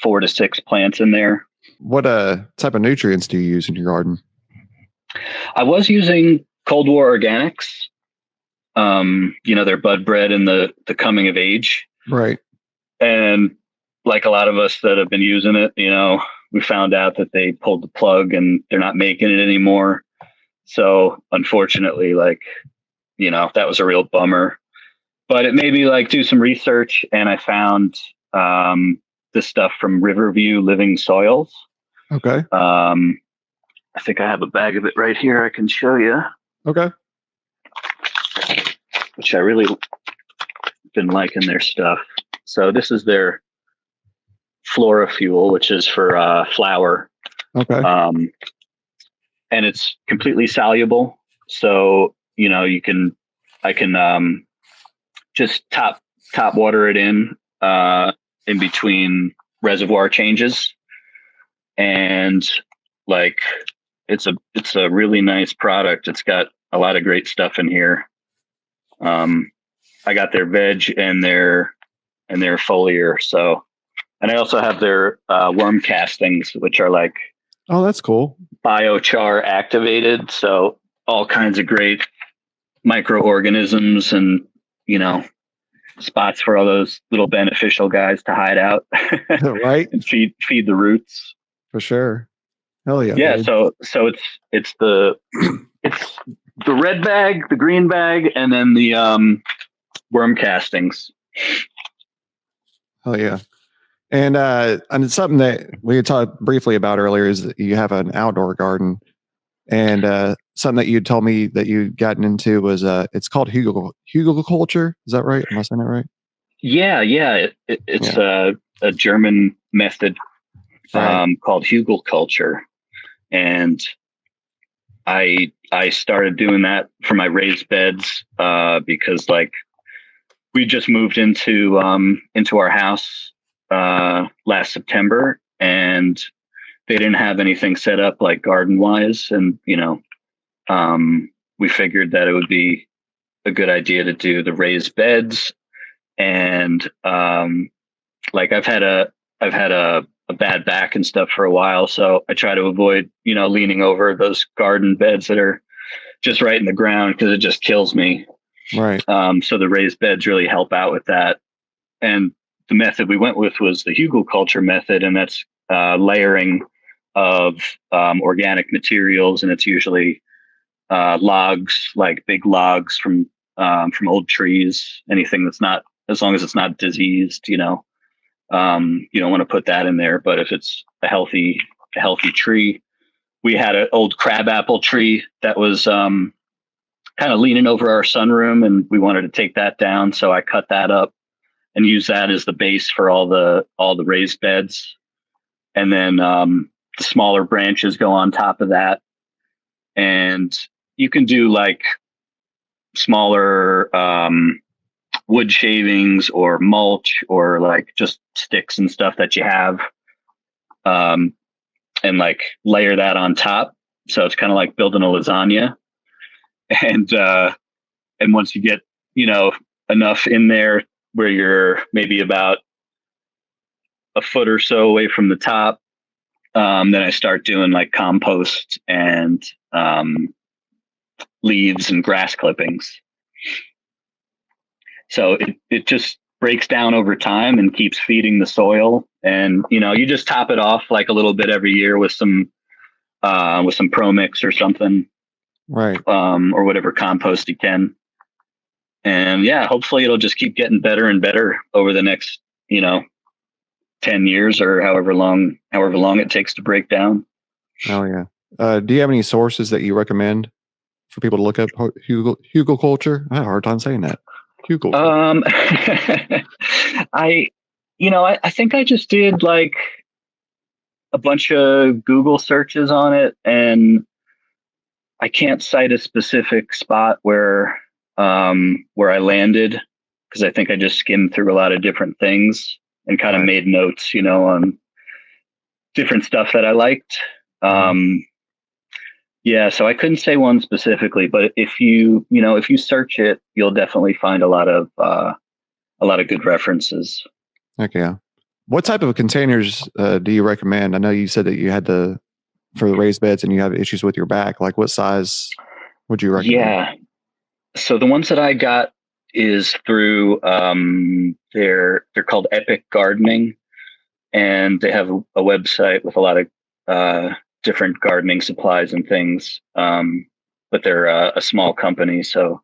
4 to 6 plants in there. What type of nutrients do you use in your garden? I was using Cold War Organics. Their bud bred and the coming of age. Right. And like a lot of us that have been using it, we found out that they pulled the plug and they're not making it anymore. So unfortunately, that was a real bummer. But it made me do some research, and I found this stuff from Riverview Living Soils. Okay. I think I have a bag of it right here. I can show you. Okay. Which I really been liking their stuff. So this is their Flora Fuel, which is for flower. Okay. And it's completely soluble. So, I can just top water it in between reservoir changes. And it's a really nice product. It's got a lot of great stuff in here. I got their veg and their foliar. So, and I also have their worm castings, which are oh, that's cool. Biochar activated. So all kinds of great microorganisms and, spots for all those little beneficial guys to hide out. Right. And feed the roots. For sure. Hell yeah. Yeah. Dude. So it's the red bag, the green bag, and then the worm castings. Hell yeah. And it's something that we had talked briefly about earlier is that you have an outdoor garden, and something that you told me that you'd gotten into was it's called Hugel-culture. Is that right? Am I saying that right? Yeah. It's a German method called Hugel-culture, and I started doing that for my raised beds because we just moved into our house last September, and they didn't have anything set up garden wise, and we figured that it would be a good idea to do the raised beds. And I've had a bad back and stuff for a while, so I try to avoid leaning over those garden beds that are just right in the ground, because it just kills me. Right. So the raised beds really help out with that. And the method we went with was the Hugel-culture method, and that's layering of organic materials, and it's usually logs, big logs from old trees, anything that's not, as long as it's not diseased, you don't want to put that in there. But if it's a healthy tree, we had an old crabapple tree that was kind of leaning over our sunroom, and we wanted to take that down. So I cut that up and use that as the base for all the raised beds. And then the smaller branches go on top of that. And you can do smaller wood shavings or mulch, or just sticks and stuff that you have, and layer that on top. So it's kind of like building a lasagna. And once you get enough in there where you're maybe about a foot or so away from the top, then I start doing compost and leaves and grass clippings. So it just breaks down over time and keeps feeding the soil. And you just top it off a little bit every year with some Pro Mix or something. Right. Or whatever compost he can. And yeah, hopefully it'll just keep getting better and better over the next, 10 years or however long it takes to break down. Oh yeah. Do you have any sources that you recommend for people to look up Hugel culture? I had a hard time saying that. Hugel. I think I just did like a bunch of Google searches on it, and I can't cite a specific spot where I landed, because I think I just skimmed through a lot of different things and kind of made notes, on different stuff that I liked. Yeah, so I couldn't say one specifically, but if you search it, you'll definitely find a lot of good references. Okay. Yeah. What type of containers do you recommend? I know you said that you had for the raised beds and you have issues with your back. Like what size would you recommend? Yeah. So the ones that I got is through they're called Epic Gardening, and they have a website with a lot of different gardening supplies and things. But they're a small company, so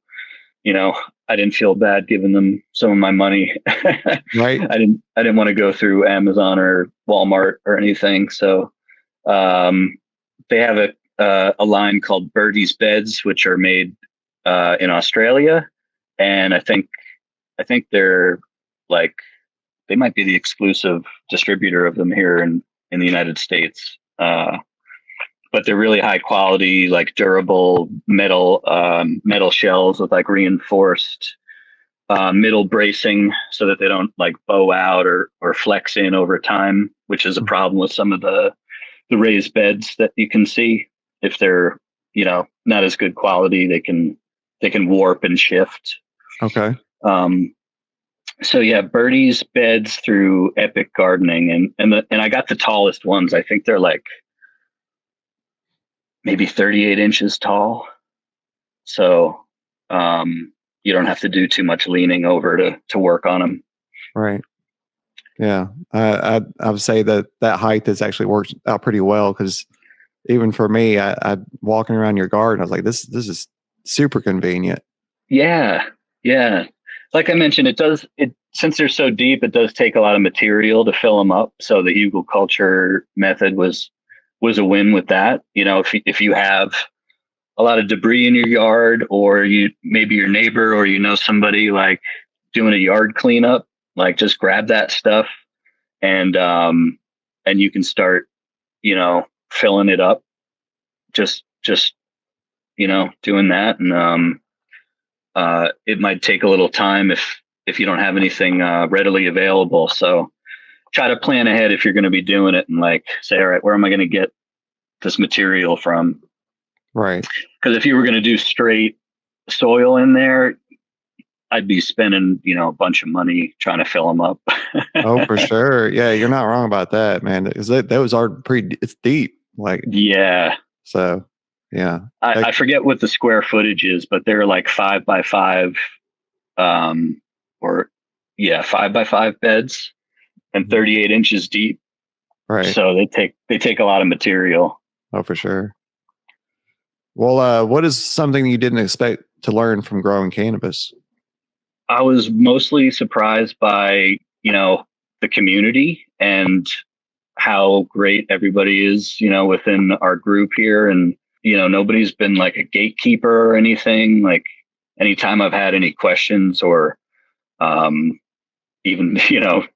I didn't feel bad giving them some of my money. Right. I didn't want to go through Amazon or Walmart or anything. So they have a line called Birdie's Beds, which are made in Australia, and I think they're like, they might be the exclusive distributor of them here in the United States. But they're really high quality, like durable metal shells with like reinforced middle bracing, so that they don't like bow out or flex in over time, which is a problem with some of the raised beds that you can see. If they're not as good quality, they can warp and shift. Okay. So yeah, Birdie's Beds through Epic Gardening, and I got the tallest ones. I think they're like maybe 38 inches tall. So you don't have to do too much leaning over to work on them. Right. Yeah. I would say that height has actually worked out pretty well, because even for me, I walking around your garden, I was like, this is super convenient. Yeah. Yeah. Like I mentioned, since they're so deep, it does take a lot of material to fill them up. So the Hugel culture method was a win with that. If you have a lot of debris in your yard, or maybe your neighbor or somebody like doing a yard cleanup, like just grab that stuff and you can start filling it up, just doing that. And it might take a little time if you don't have anything readily available. So try to plan ahead if you're going to be doing it, and like say, all right, where am I going to get this material from? Right. Because if you were going to do straight soil in there, I'd be spending, a bunch of money trying to fill them up. Oh, for sure. Yeah, you're not wrong about that, man. Because those are it's deep. Like, yeah. So, yeah. I forget what the square footage is, but they're like 5x5, 5x5 beds, and 38 inches deep. Right. So they take a lot of material. Oh, for sure. Well, what is something you didn't expect to learn from growing cannabis? I was mostly surprised by, the community and how great everybody is, within our group here. And, nobody's been like a gatekeeper or anything. Like anytime I've had any questions or even,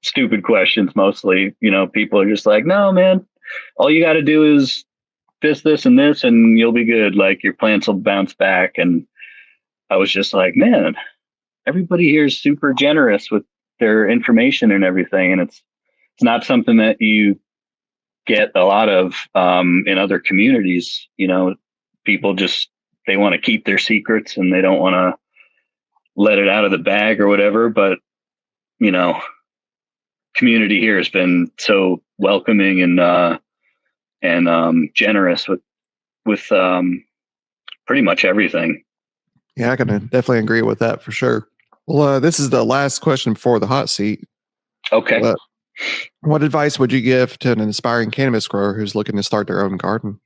stupid questions, mostly, people are just like, no, man, all you got to do is this, and this, and you'll be good. Like your plants will bounce back. And I was just like, man, everybody here is super generous with their information and everything. And it's not something that you get a lot of in other communities. People just, they want to keep their secrets and they don't want to let it out of the bag or whatever. But, community here has been so welcoming and generous with pretty much everything. Yeah, I can definitely agree with that for sure. Well, this is the last question before the hot seat. Okay. What advice would you give to an aspiring cannabis grower who's looking to start their own garden?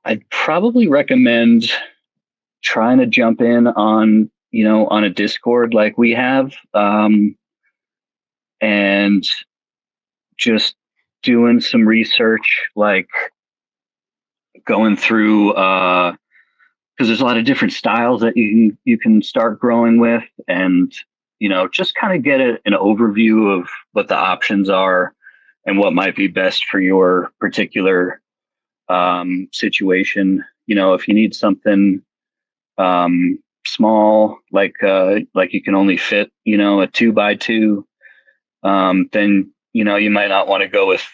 I'd probably recommend trying to jump in on, on a Discord like we have, and just doing some research, like going through, because there's a lot of different styles that you can start growing with, and just kind of get an overview of what the options are and what might be best for your particular situation. If you need something small, like you can only fit a 2x2, then you might not want to go with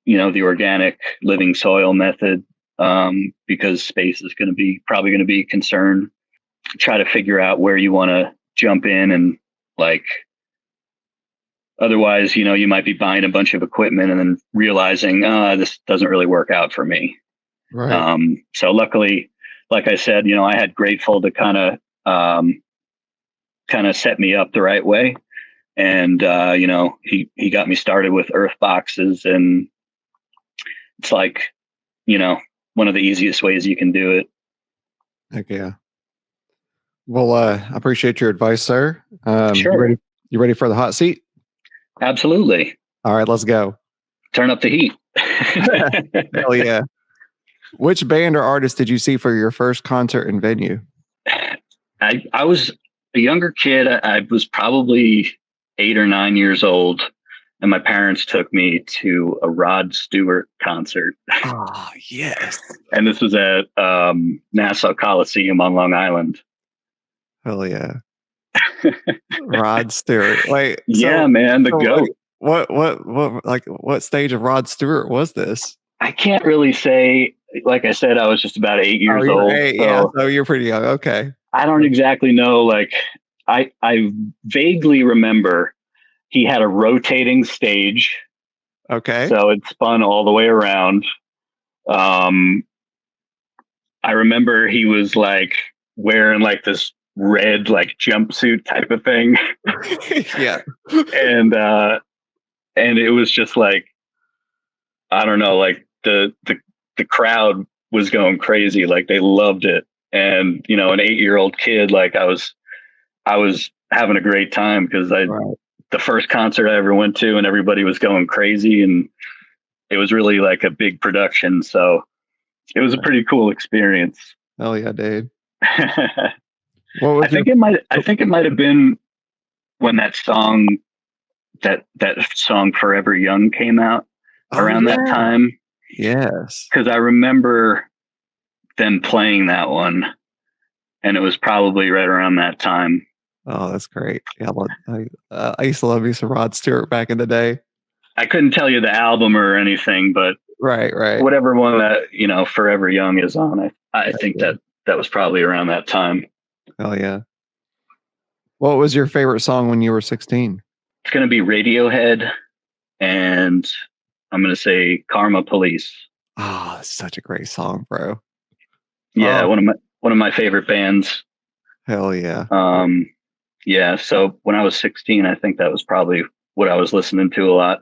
the organic living soil method, because space is probably going to be a concern. Try to figure out where you want to jump in, and like, otherwise, you might be buying a bunch of equipment and then realizing, this doesn't really work out for me. Right. So luckily, like I said, I had Grateful to kind of set me up the right way. And, he got me started with earth boxes, and it's like, one of the easiest ways you can do it. Heck yeah. Well, I appreciate your advice, sir. Sure. You ready for the hot seat? Absolutely. All right, let's go. Turn up the heat. Hell yeah. Which band or artist did you see for your first concert and venue? I was a younger kid. I was probably 8 or 9 years old, and my parents took me to a Rod Stewart concert. Oh, yes. And this was at Nassau Coliseum on Long Island. Hell yeah. Rod Stewart. Wait. Yeah, man, the GOAT. What stage of Rod Stewart was this? I can't really say. Like I said, I was just about 8 years old. 8, so yeah, so you're pretty young. Okay. I don't exactly know. Like, I vaguely remember he had a rotating stage. Okay. So it spun all the way around. I remember he was like wearing like this red like jumpsuit type of thing. Yeah. And it was just like, I don't know, like the crowd was going crazy. Like, they loved it. And, an 8-year-old kid, like I was having a great time, because the first concert I ever went to, and everybody was going crazy, and it was really like a big production. So it was a pretty cool experience. Hell yeah, dude. I think it might have been when that song Forever Young came out around that time. Yes. Because I remember them playing that one, and it was probably right around that time. Oh, that's great. Yeah, I used to love me some Rod Stewart back in the day. I couldn't tell you the album or anything, but right. Whatever one that, Forever Young is on, I think that was probably around that time. Hell yeah. What was your favorite song when you were 16? It's going to be Radiohead, and I'm going to say Karma Police. Oh, such a great song, bro. Yeah, one of my favorite bands. Hell yeah. Yeah, so when I was 16, I think that was probably what I was listening to a lot.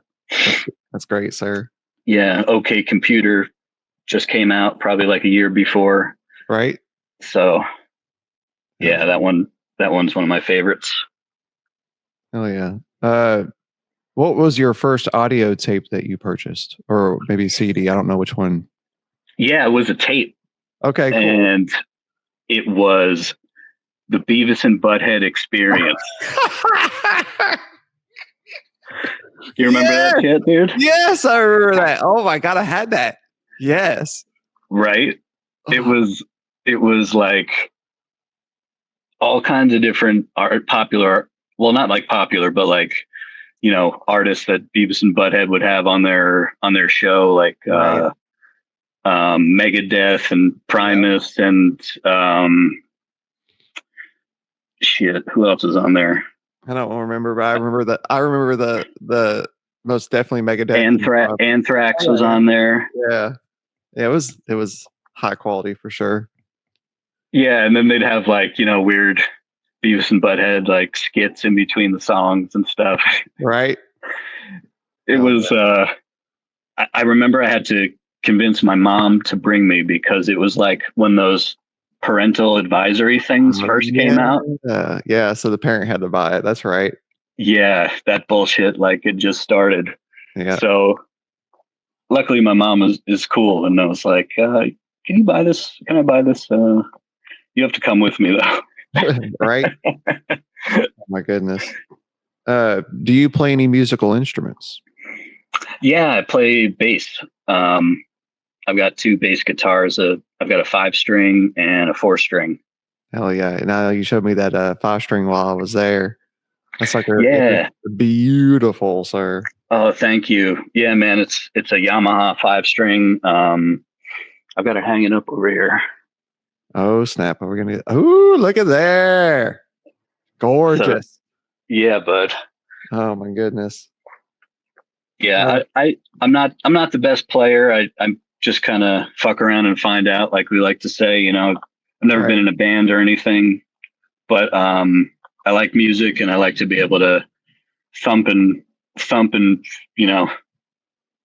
That's great, sir. Yeah, OK Computer just came out probably like a year before. Right. So yeah, that one's one of my favorites. Oh yeah. What was your first audio tape that you purchased, or maybe CD? I don't know which one. Yeah, it was a tape. Okay, cool. And it was the Beavis and Butthead Experience. You remember that shit, dude? Yes, I remember that. Oh my God, I had that. Yes. Right? It was like all kinds of different popular, well, not like popular, but like, artists that Beavis and Butthead would have on their show, like Megadeth and Primus and shit. Who else is on there? I don't remember, but I remember the most definitely Megadeth. Anthrax was on there. Yeah, it was high quality for sure. Yeah, and then they'd have like weird Beavis and Butthead like skits in between the songs and stuff. Right. It was. I remember I had to convince my mom to bring me, because it was like when those parental advisory things first came out. Yeah, so the parent had to buy it. That's right. Yeah, that bullshit like it just started. Yeah. So luckily my mom is cool and I was like, can you buy this? Can I buy this? You have to come with me though. Right? Oh my goodness. Do you play any musical instruments? Yeah, I play bass. I've got 2 bass guitars. I've got a 5-string and a 4-string. Hell yeah. Now you showed me that 5-string while I was there. That's like Yeah. beautiful, sir. Oh, thank you. Yeah, man, it's a Yamaha 5-string. I've got it hanging up over here. Oh snap! Are we gonna? Oh, look at there! Gorgeous. So, yeah, bud. Oh my goodness. Yeah, I'm not the best player. I'm just kind of fuck around and find out, like we like to say. You know, I've never been in a band or anything, but I like music and I like to be able to thump and you know,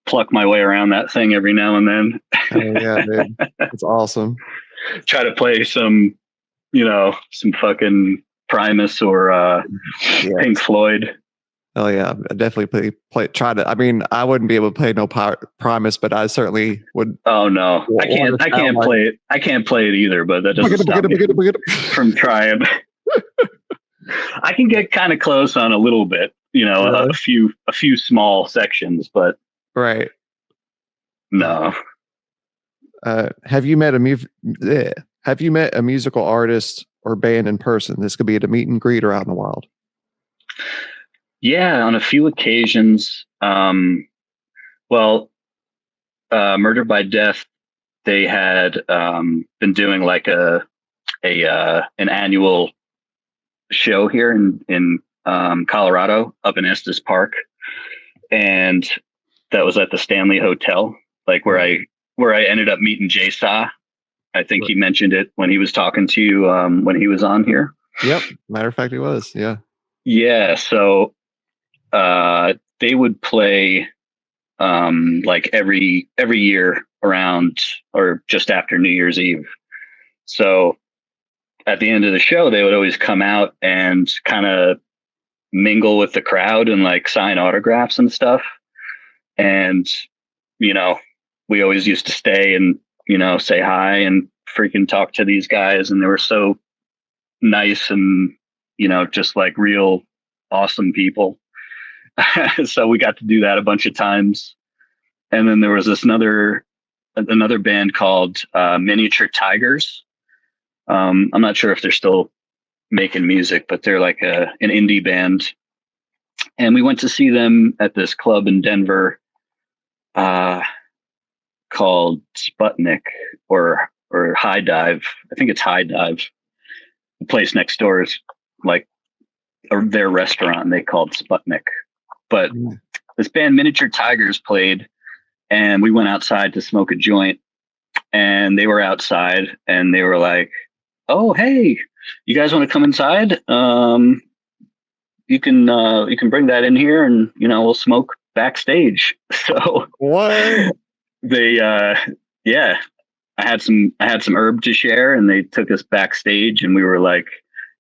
pluck my way around that thing every now and then. Oh yeah, dude, that's awesome. Try to play some, you know, some fucking Primus or Pink Floyd. Oh yeah, I definitely play. Try to. I mean, I wouldn't be able to play no Primus, but I certainly would. Oh no, I can't play it. I can't play it either. But that doesn't stop me from trying. I can get kind of close on a little bit, you know, a few small sections, but right. No. Have you met a musical artist or band in person? This could be at a meet and greet or out in the wild. Yeah, on a few occasions. Well, Murder by Death, they had been doing like an annual show here in Colorado, up in Estes Park, and that was at the Stanley Hotel, like where I ended up meeting Jay Sa. I think he mentioned it when he was talking to you when he was on here. Yep, matter of fact, he was. Yeah. Yeah. So they would play like every year around or just after New Year's Eve. So at the end of the show, they would always come out and kind of mingle with the crowd and like sign autographs and stuff. And, you know, we always used to stay and, you know, say hi and freaking talk to these guys. And they were so nice and, you know, just like real awesome people. So we got to do that a bunch of times. And then there was another band called Miniature Tigers. I'm not sure if they're still making music, but they're like an indie band. And we went to see them at this club in Denver called Sputnik or High Dive. I think it's High Dive. The place next door is like their restaurant. They called Sputnik. But this band Miniature Tigers played, and we went outside to smoke a joint, and they were outside and they were like, "Oh, hey, you guys want to come inside? You can bring that in here and, you know, we'll smoke backstage." So what? They yeah, I had some herb to share and they took us backstage and we were like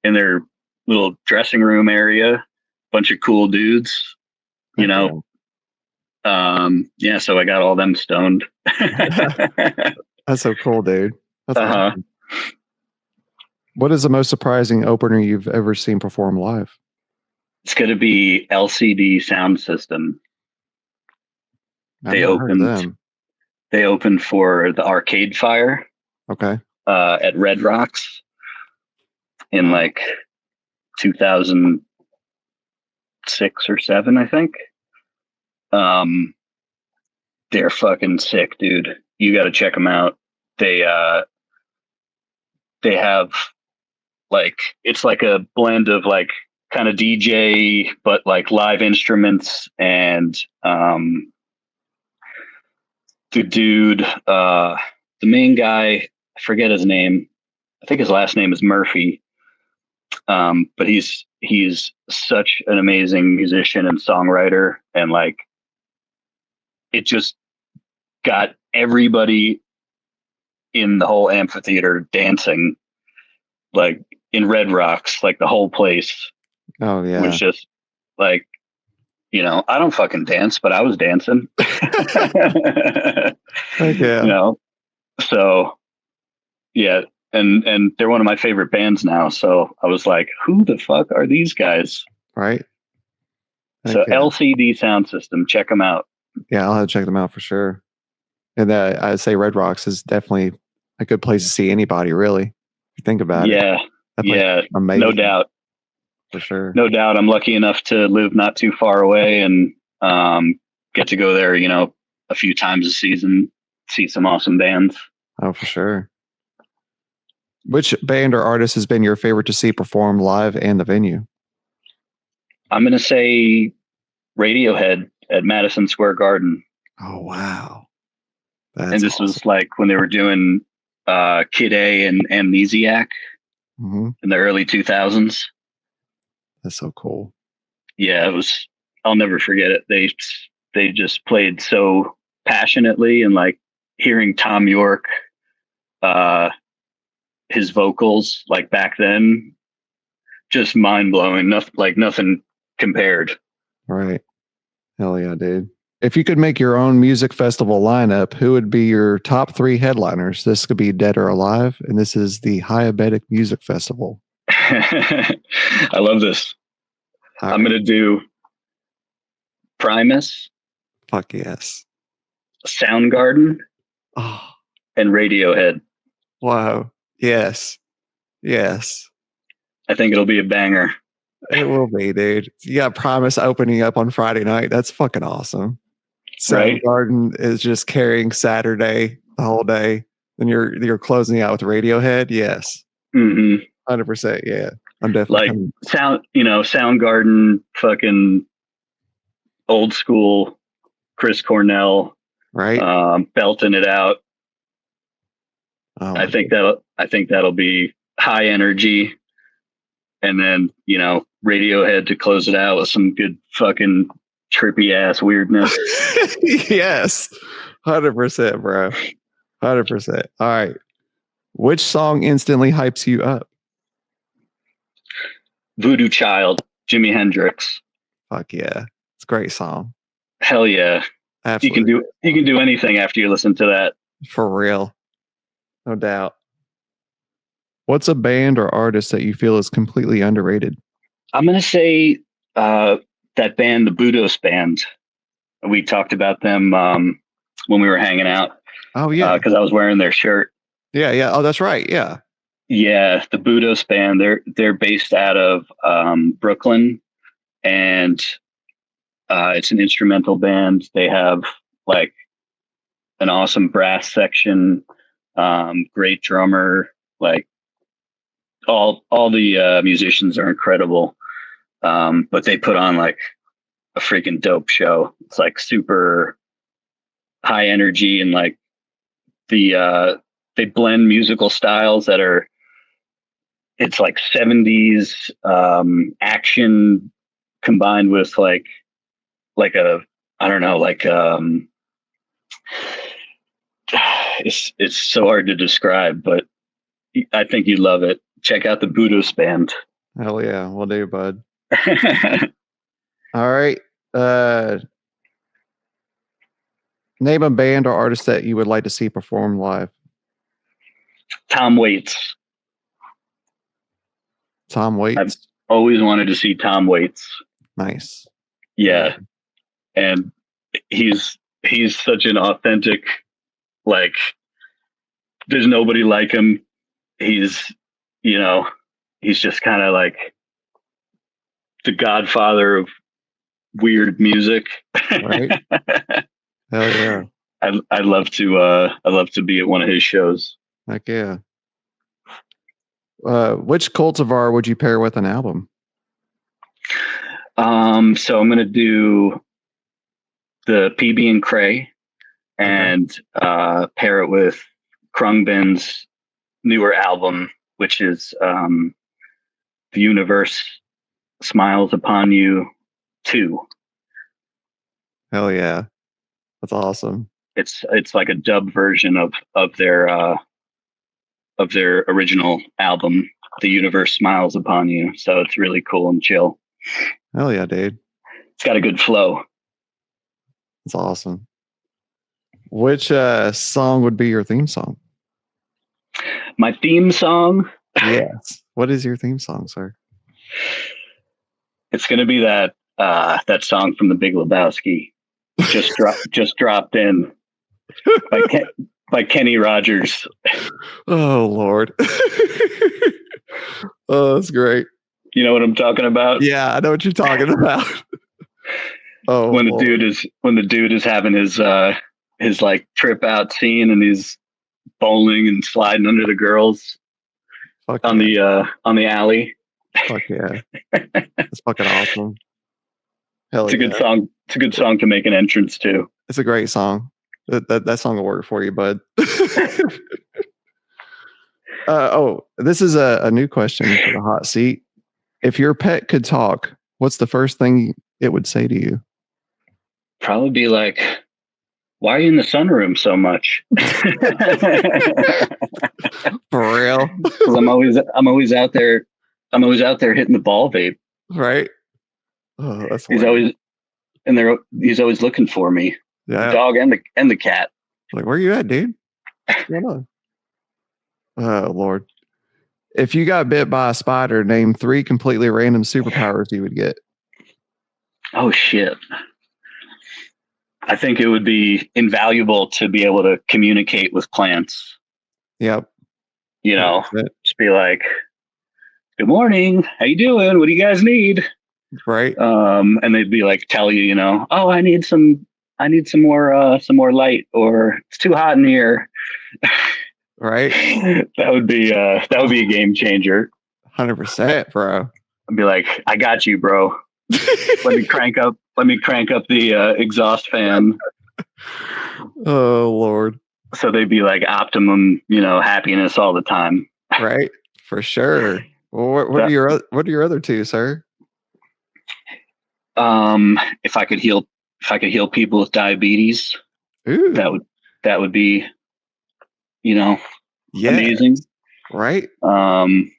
in their little dressing room area, bunch of cool dudes, you know. Yeah, so I got all them stoned. That's so cool, dude. That's awesome. What is the most surprising opener you've ever seen perform live? It's going to be LCD Sound System. They opened for the Arcade Fire. Okay. At Red Rocks in like 2006 or 7, I think. They're fucking sick, dude. You got to check them out. They have like, it's like a blend of like kind of DJ, but like live instruments and the dude, the main guy, I forget his name. I think his last name is Murphy. But he's such an amazing musician and songwriter, and like it just got everybody in the whole amphitheater dancing like in Red Rocks, like the whole place Oh was yeah. just like, I don't fucking dance, but I was dancing. Heck yeah. So yeah, and they're one of my favorite bands now. So I was like, who the fuck are these guys? Right. Heck So yeah. LCD Sound System, check them out. Yeah, I'll have to check them out for sure. And I'd say Red Rocks is definitely a good place to see anybody, really. If you think about it. Yeah, That place is amazing. no doubt. For sure. No doubt. I'm lucky enough to live not too far away and get to go there, a few times a season, see some awesome bands. Oh, for sure. Which band or artist has been your favorite to see perform live and the venue? I'm going to say Radiohead at Madison Square Garden. Oh, wow. That's And this awesome. was like when they were doing Kid A and Amnesiac Mm-hmm. in the early 2000s. That's so cool. Yeah, I'll never forget it. They just played so passionately, and like hearing Tom York, his vocals like back then, just mind blowing. Nothing compared. Right. Hell yeah, dude. If you could make your own music festival lineup, who would be your top 3 headliners? This could be dead or alive, and this is the Highabetic Music Festival. I love this. All I'm right. going to do Primus, Fuck yes. Soundgarden, Oh, and Radiohead. wow. Yes. Yes. I think it'll be a banger. It will be, dude. You got Promise opening up on Friday night. That's fucking awesome. Right? Soundgarden is just carrying Saturday the whole day. Then you're closing out with Radiohead. Yes. Mm-hmm. 100%. Yeah. I'm definitely coming. Soundgarden, fucking old school Chris Cornell, Right. belting it out. Oh, I think that'll be high energy, and then Radiohead to close it out with some good fucking trippy ass weirdness. yes. 100%, bro. 100%. All right. Which song instantly hypes you up? Voodoo Child, Jimi Hendrix. Fuck yeah. It's a great song. Hell yeah. Absolutely. You can do anything after you listen to that. For real. No doubt. What's a band or artist that you feel is completely underrated? I'm gonna say that band, the Budos Band. We talked about them when we were hanging out. Oh yeah. Because I was wearing their shirt. Yeah, yeah. Oh, that's right. Yeah. Yeah, the Budos Band. They're based out of Brooklyn, and it's an instrumental band. They have like an awesome brass section, great drummer. Like all the musicians are incredible, but they put on like a freaking dope show. It's like super high energy, and like they blend musical styles that are. It's like 70s action combined with like a, I don't know, like it's so hard to describe, but I think you'd love it. Check out the Budos Band. Hell yeah. Will do, bud. All right. Name a band or artist that you would like to see perform live. Tom Waits. Tom Waits. I've always wanted to see Tom Waits. Nice. Yeah. And he's such an authentic, like, there's nobody like him. He's just kind of like the godfather of weird music. Right. Hell yeah. I'd love to be at one of his shows. Heck yeah. Which cultivar would you pair with an album? So I'm gonna do the PB and Cray, and pair it with Krungbin's newer album, which is The Universe Smiles Upon You 2. Hell yeah. That's awesome. It's like a dub version of their original album. the universe smiles upon you. So it's really cool and chill. Hell yeah, dude. It's got a good flow. That's awesome. Which song would be your theme song? My theme song? Yes. What is your theme song, sir? It's going to be that song from The Big Lebowski. Just dropped in by Kenny Rogers. Oh Lord. Oh, that's great. You know what I'm talking about? Yeah, I know what you're talking about. Oh, when the Lord. dude is having his like trip out scene, and he's bowling and sliding under the girls Fuck on yeah. the alley. Fuck yeah. That's fucking awesome. Hell It's a yeah. good song. It's a good song to make an entrance to. It's a great song. That song will work for you, bud. This is a new question for the hot seat. If your pet could talk, what's the first thing it would say to you? Probably be like, "Why are you in the sunroom so much?" For real? Because I'm always out there. I'm always out there hitting the ball vape. Right? Oh, that's He's hilarious. he's always looking for me. Yeah. The dog and the cat. Like, where you at, dude? What's going on? Oh Lord. If you got bit by a spider, name 3 completely random superpowers you would get. Oh shit. I think it would be invaluable to be able to communicate with plants. Yep. You know, 100%. just be like, "Good morning. How you doing? What do you guys need?" Right. And they'd be like, tell you, "Oh, I need some more light," or "It's too hot in here." Right. That would be a game changer. 100%, bro. I'd be like, "I got you, bro. Let me crank up the exhaust fan." Oh Lord. So they'd be like optimum, happiness all the time. Right. For sure. Well, what are your other 2, sir? If I could heal people with diabetes, Ooh. that would be, Yeah. amazing. Right. I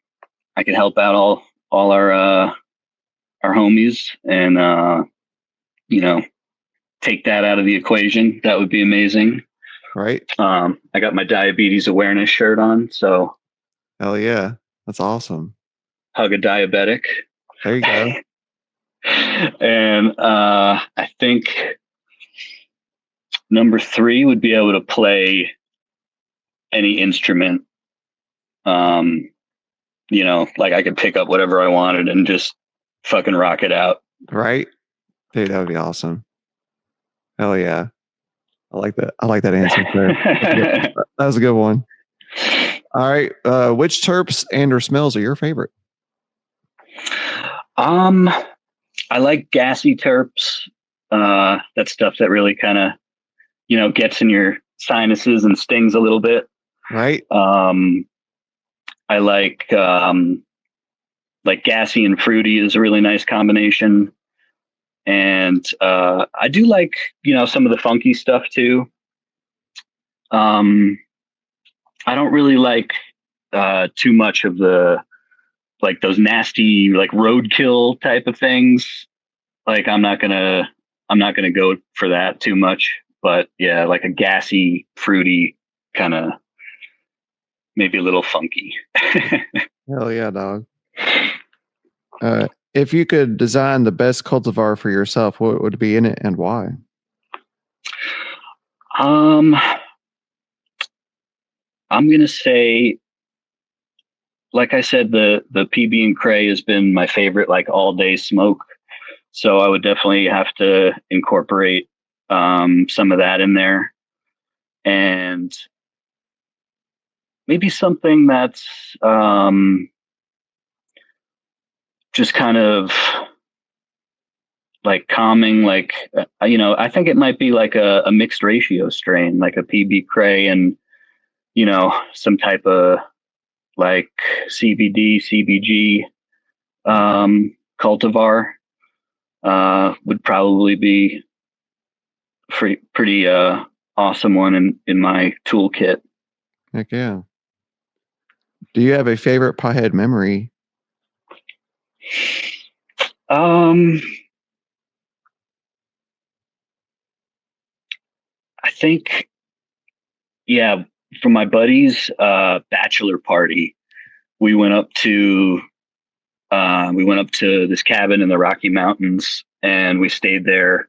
could help out all our homies, and take that out of the equation. That would be amazing. Right. I got my diabetes awareness shirt on, so Hell yeah. That's awesome. hug a diabetic. There you go. And I think number 3 would be able to play any instrument. Like I could pick up whatever I wanted and just fucking rock it out. Right. Dude, that would be awesome. Hell yeah. I like that. I like that answer, sir. That was a good one. All right. Which terps and or smells are your favorite? I like gassy terps. That stuff that really kind of, gets in your sinuses and stings a little bit. Right. I like gassy and fruity is a really nice combination. And I do like, some of the funky stuff too. I don't really like too much of the like those nasty like roadkill type of things. Like I'm not gonna go for that too much. But yeah, like a gassy, fruity kind of, maybe a little funky. Hell yeah, dog. If you could design the best cultivar for yourself, what would be in it and why? I'm gonna say, like I said, the PB and Cray has been my favorite, like all day smoke. So I would definitely have to incorporate some of that in there, and maybe something that's just kind of like calming, like I think it might be like a mixed ratio strain, like a PB Cray and some type of like CBD CBG cultivar would probably be pretty awesome one in my toolkit. Heck yeah. Do you have a favorite pothead memory? I think, yeah, from my buddy's bachelor party, we went up to this cabin in the Rocky Mountains, and we stayed there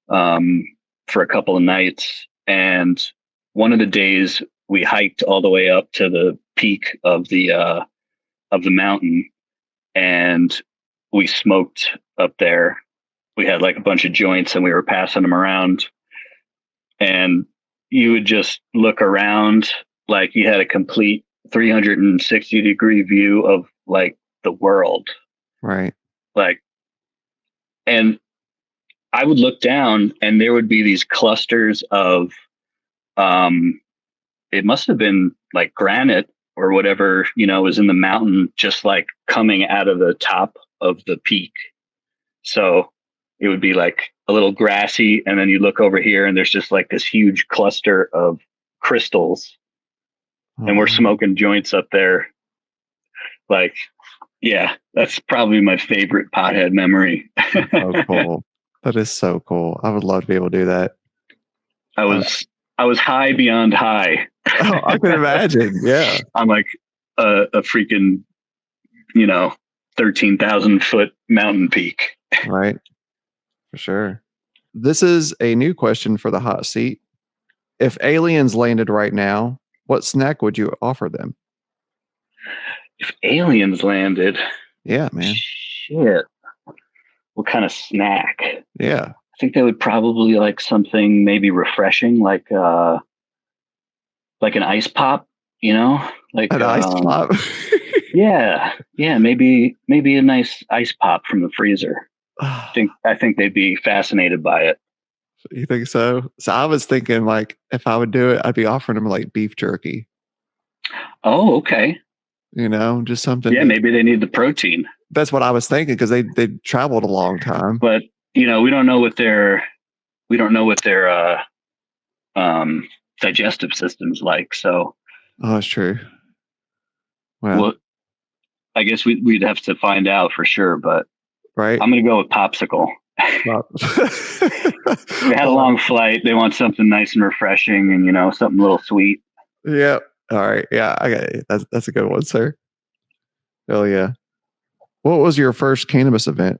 for a couple of nights. And one of the days, we hiked all the way up to the peak of the mountain, and we smoked up there. We had like a bunch of joints, and we were passing them around. And you would just look around like you had a complete 360-degree view of like the world. Right. Like, and I would look down and there would be these clusters of, it must have been like granite or whatever, was in the mountain, just like coming out of the top of the peak. So it would be like a little grassy, and then you look over here and there's just like this huge cluster of crystals, and we're smoking joints up there. Like, yeah, that's probably my favorite pothead memory. So cool. That is so cool. I would love to be able to do that. I was high beyond high. Oh, I can imagine. Yeah. I'm like a freaking, 13,000 foot mountain peak. Right. For sure. This is a new question for the hot seat. If aliens landed right now, what snack would you offer them? If aliens landed, yeah, man. Shit. What kind of snack? Yeah. I think they would probably like something maybe refreshing, like an ice pop, like an ice pop. yeah, maybe a nice ice pop from the freezer. I think they'd be fascinated by it. You think so? So I was thinking, like, if I would do it, I'd be offering them like beef jerky. Oh, okay. Just something. Yeah, maybe they need the protein. That's what I was thinking, because they traveled a long time. But we don't know what their digestive system's like. So. Oh, that's true. Well, I guess we'd have to find out for sure. But right, I'm gonna go with popsicle. They had a long flight. They want something nice and refreshing, and something a little sweet. Yeah. All right. Yeah, I got it. That's a good one, sir. Hell yeah. What was your first cannabis event?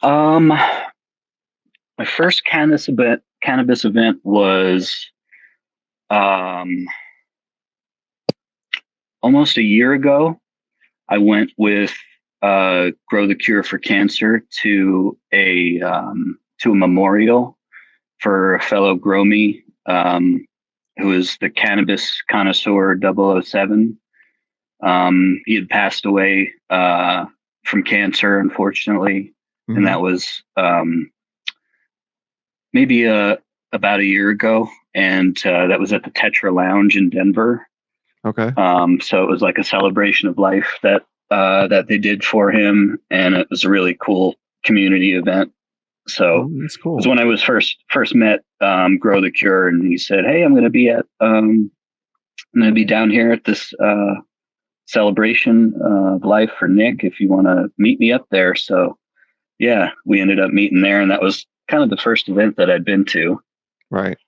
My first cannabis event was almost a year ago. I went with Grow the Cure for Cancer to a memorial for a fellow Grow Me, who is the cannabis connoisseur 007. He had passed away from cancer, unfortunately, and that was maybe about a year ago, and that was at the Tetra Lounge in Denver. Okay. So it was like a celebration of life that they did for him, and it was a really cool community event. So that's cool. It was when I was first met Grow the Cure, and he said, "Hey, I'm going to be down here at this celebration of life for Nick. If you want to meet me up there." So yeah, we ended up meeting there, and that was kind of the first event that I'd been to. Right.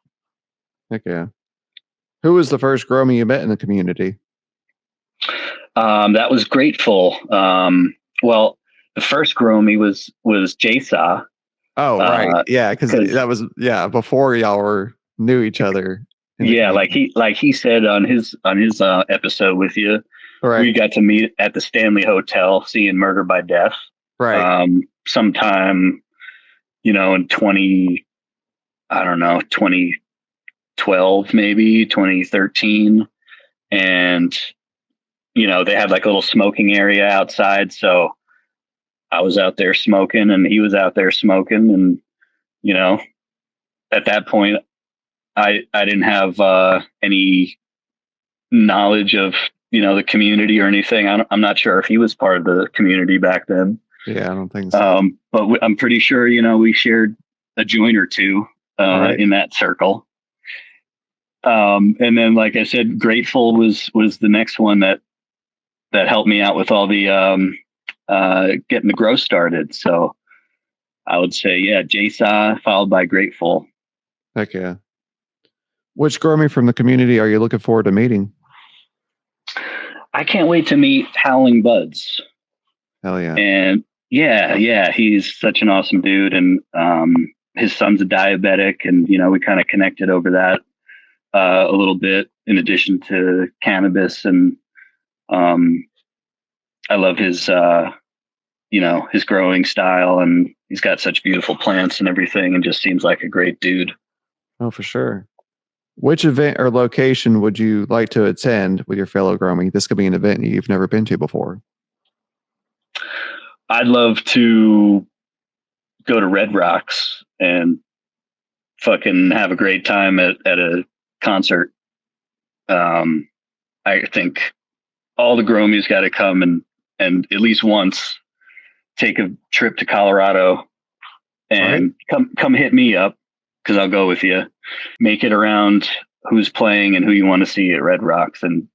Heck yeah. Who was the first Grow Me you met in the community? That was Grateful. Well, the first Grow Me was JSA. Oh, right. Yeah, because that was before y'all knew each other. Yeah, like he said on his episode with you, right. We got to meet at the Stanley Hotel, seeing Murder by Death. Right. Sometime, in 2012, maybe 2013. And, they had like a little smoking area outside. So I was out there smoking and he was out there smoking. And, at that point, I didn't have any knowledge of, the community or anything. I'm not sure if he was part of the community back then. Yeah, I don't think so. But I'm pretty sure, we shared a joint or two in that circle. And then, like I said, Grateful was the next one that helped me out with all the getting the growth started. So I would say, yeah, JSA followed by Grateful. Heck yeah. Which growing from the community are you looking forward to meeting? I can't wait to meet Howling Buds. Hell yeah. And yeah, he's such an awesome dude. And his son's a diabetic, and we kind of connected over that a little bit, in addition to cannabis. And I love his his growing style, and he's got such beautiful plants and everything, and just seems like a great dude. Oh, for sure. Which event or location would you like to attend with your fellow growing? This could be an event you've never been to before. I'd love to go to Red Rocks and fucking have a great time at a concert. I think all the Gromies got to come and at least once take a trip to Colorado and come hit me up, because I'll go with you. Make it around who's playing and who you want to see at Red Rocks, and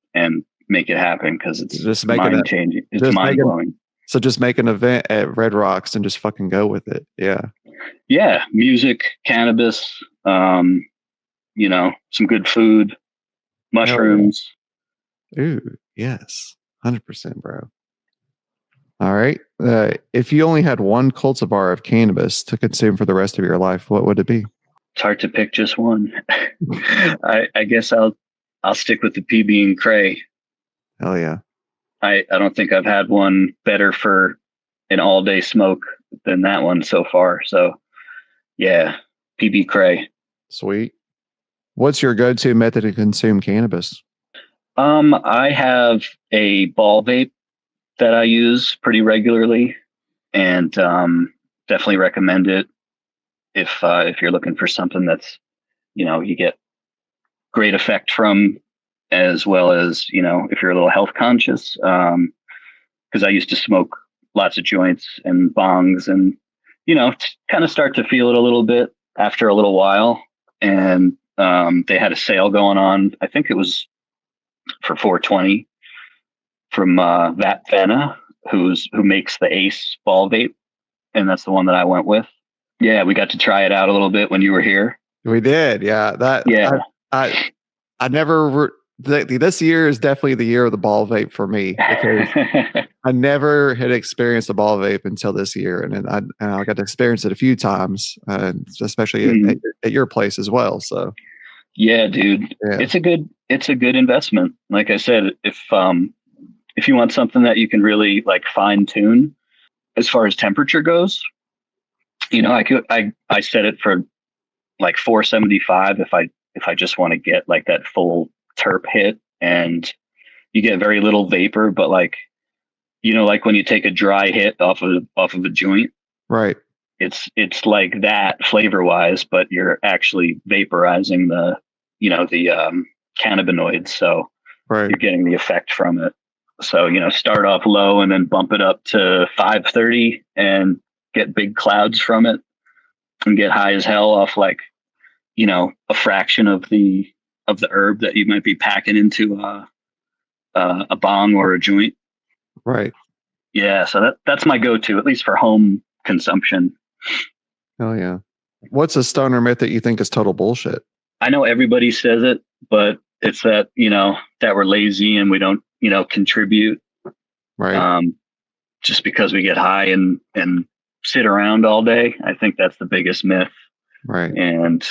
make it happen, because it's just mind changing. It's mind blowing. So just make an event at Red Rocks and just fucking go with it. Yeah. Yeah. Music, cannabis, some good food, mushrooms. Ooh, yes. 100%, bro. All right. If you only had one cultivar of cannabis to consume for the rest of your life, what would it be? It's hard to pick just one. I guess I'll stick with the PB and Cray. Hell yeah. I don't think I've had one better for an all day smoke than that one so far. So yeah, PB Cray. Sweet. What's your go-to method to consume cannabis? I have a ball vape that I use pretty regularly, and definitely recommend it if you're looking for something that's you get great effect from, as well as if you're a little health conscious, because I used to smoke lots of joints and bongs, and kind of start to feel it a little bit after a little while. And they had a sale going on, I think it was for $4.20, from Vapvena, who makes the Ace ball vape, and that's the one that I went with. Yeah, we got to try it out a little bit when you were here. We did, yeah. I never. This year is definitely the year of the ball vape for me, because I never had experienced a ball vape until this year, and I got to experience it a few times, especially at your place as well. So, yeah, dude, yeah. It's a good investment. Like I said, if you want something that you can really like fine tune as far as temperature goes, I set it for like 475 if I just want to get like that full terp hit, and you get very little vapor, but like like when you take a dry hit off of a joint, right? It's like that flavor wise, but you're actually vaporizing the cannabinoids, so right. You're getting the effect from it. So start off low and then bump it up to 530 and get big clouds from it, and get high as hell off like a fraction of the herb that you might be packing into a bong or a joint. Right. Yeah. So that's my go-to, at least for home consumption. Oh yeah. What's a stoner myth that you think is total bullshit? I know everybody says it, but it's that, that we're lazy and we don't, contribute. Right. Just because we get high and sit around all day. I think that's the biggest myth. Right. And,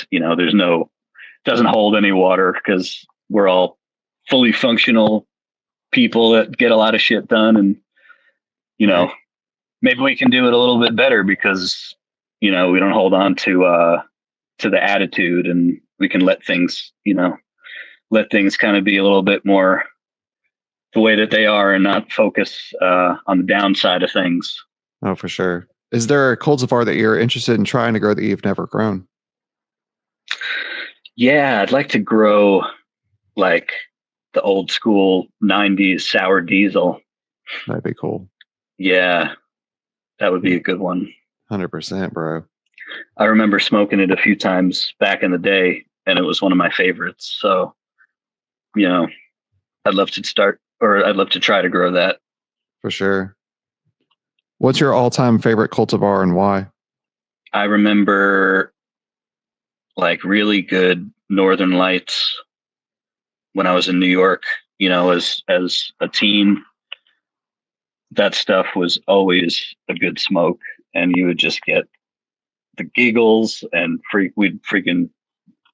doesn't hold any water, because we're all fully functional people that get a lot of shit done. And, right. Maybe we can do it a little bit better, because, we don't hold on to the attitude, and we can let things kind of be a little bit more the way that they are, and not focus on the downside of things. Oh, for sure. Is there a cultivar that you're interested in trying to grow that you've never grown? Yeah, I'd like to grow like the old school 90s sour diesel. That'd be cool. Yeah, that would be a good one. 100%, bro. I remember smoking it a few times back in the day, and it was one of my favorites. So, I'd love to try to grow that. For sure. What's your all-time favorite cultivar and why? I remember like really good Northern Lights when I was in New York, as a teen. That stuff was always a good smoke, and you would just get the giggles, and we'd freaking,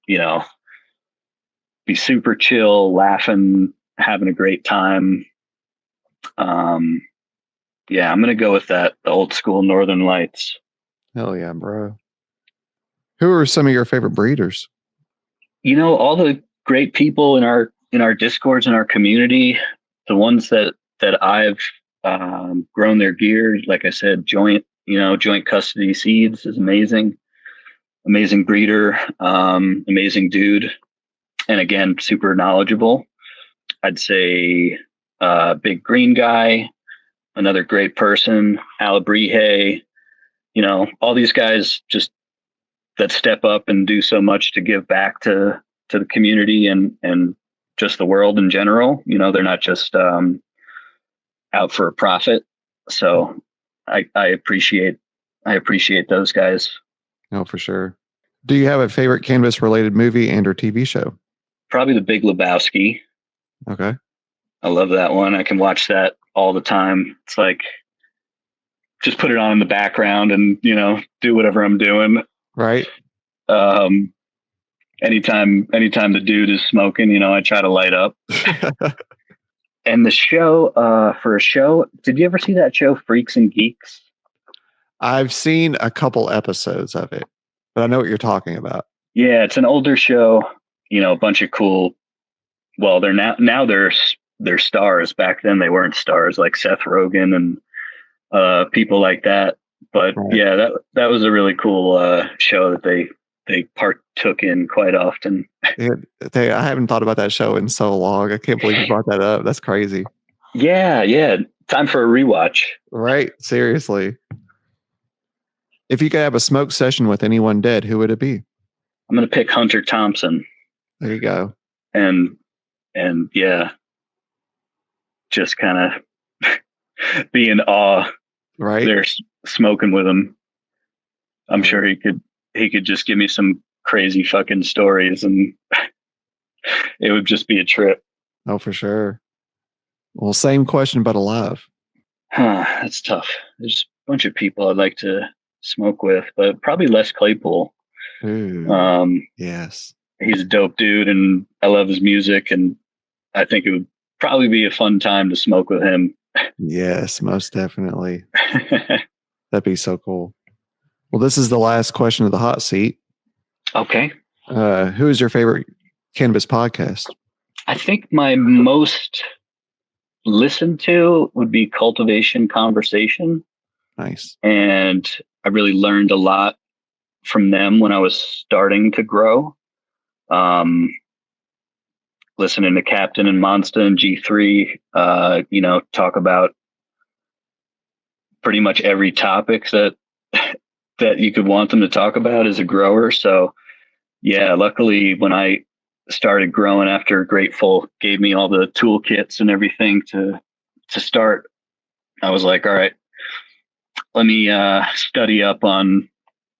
be super chill, laughing, having a great time. Yeah, I'm gonna go with that, the old school Northern Lights. Hell yeah, bro. Who are some of your favorite breeders? All the great people in our discords in our community, the ones that I've grown their gear. Like I said, joint custody seeds is amazing breeder, amazing dude, and again, super knowledgeable. I'd say Big Green Guy, another great person, Alabrihe, all these guys just that step up and do so much to give back to the community and just the world in general. They're not just out for a profit. So I appreciate those guys. Oh, for sure. Do you have a favorite cannabis related movie and or TV show? Probably The Big Lebowski. Okay. I love that one. I can watch that all the time. It's like just put it on in the background and do whatever I'm doing. Right. Anytime the dude is smoking, I try to light up. And the show, did you ever see that show Freaks and Geeks? I've seen a couple episodes of it, but I know what you're talking about. Yeah, it's an older show. A bunch of cool. Well, they're now they're stars. Back then they weren't stars, like Seth Rogen and people like that. But right. Yeah, that was a really cool show that they partook in quite often. I haven't thought about that show in so long. I can't believe you brought that up. That's crazy. Yeah. Time for a rewatch. Right. Seriously. If you could have a smoke session with anyone dead, who would it be? I'm going to pick Hunter Thompson. There you go. And yeah, just kind of be in awe. Right. They're smoking with him. I'm sure he could just give me some crazy fucking stories and it would just be a trip. Oh, for sure. Well, same question, but alive. That's tough. There's a bunch of people I'd like to smoke with, but probably Les Claypool. Ooh, yes. He's a dope dude and I love his music, and I think it would probably be a fun time to smoke with him. Yes, most definitely. That'd be so cool. Well, this is the last question of the hot seat. Okay. Who is your favorite cannabis podcast? I think my most listened to would be Cultivation Conversation. Nice. And I really learned a lot from them when I was starting to grow. Listening to Captain and Monster and G3, talk about pretty much every topic that you could want them to talk about as a grower. So yeah, luckily when I started growing after Grateful gave me all the toolkits and everything to start, I was like, all right, let me study up on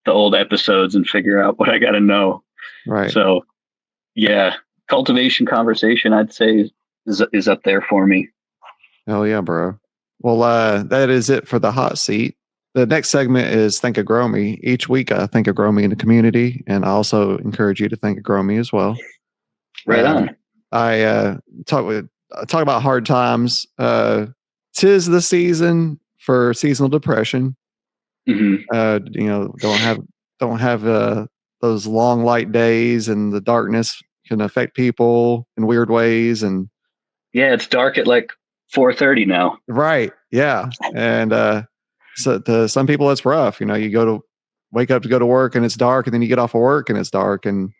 the old episodes and figure out what I got to know. Right. So yeah, Cultivation Conversation, I'd say is up there for me. Hell yeah, bro. Well, that is it for the hot seat. The next segment is Think of Grow Me. Each week I think of Grow Me in the community, and I also encourage you to think of Grow Me as well. Right on. I talk about hard times. 'Tis the season for seasonal depression. Mm-hmm. Don't have those long light days, and the darkness can affect people in weird ways. And yeah, it's dark at like 4:30 now. Right. Yeah. And so to some people it's rough. You wake up to go to work and it's dark, and then you get off of work and it's dark, and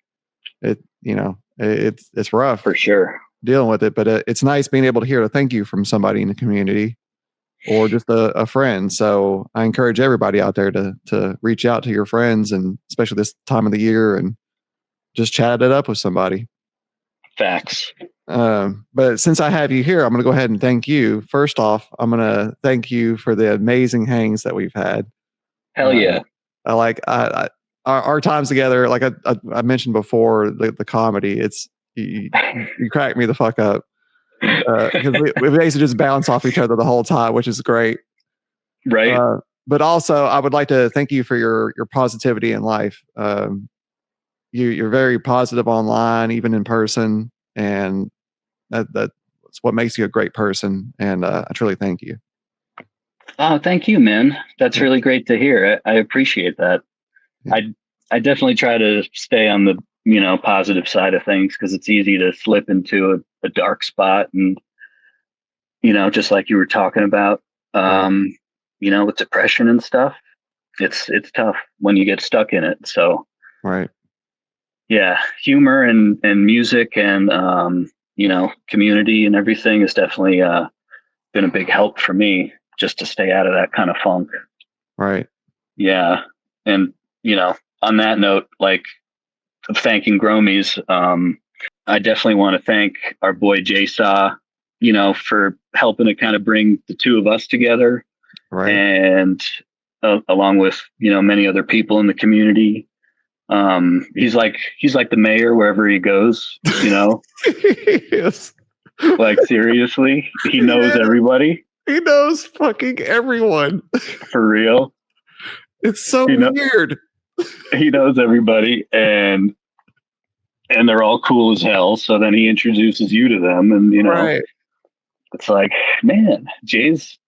it's rough for sure dealing with it. But it's nice being able to hear a thank you from somebody in the community or just a friend. So I encourage everybody out there to reach out to your friends, and especially this time of the year, and just chat it up with somebody. Facts. But since I have you here, I'm going to go ahead and thank you. First off, I'm going to thank you for the amazing hangs that we've had. Hell yeah. Our times together, like I mentioned before, the comedy, it's you crack me the fuck up. Because we basically just bounce off each other the whole time, which is great. Right. But also, I would like to thank you for your positivity in life. You're very positive online, even in person, and that's what makes you a great person. And I truly thank you. Oh, thank you, man. That's really great to hear. I appreciate that. Yeah. I definitely try to stay on the positive side of things, because it's easy to slip into a dark spot, and just like you were talking about, right. With depression and stuff, it's tough when you get stuck in it. So right. Yeah, humor and music and community and everything has definitely been a big help for me, just to stay out of that kind of funk. Right. Yeah. And on that note, like, of thanking Gromies, I definitely want to thank our boy Jay Saw, for helping to kind of bring the two of us together. Right. And along with many other people in the community. He's like the mayor wherever he goes, Yes. Like, seriously, he knows everybody. He knows fucking everyone. For real. It's so weird. He knows everybody, and they're all cool as hell. So then he introduces you to them, and right. It's like, man, Jay's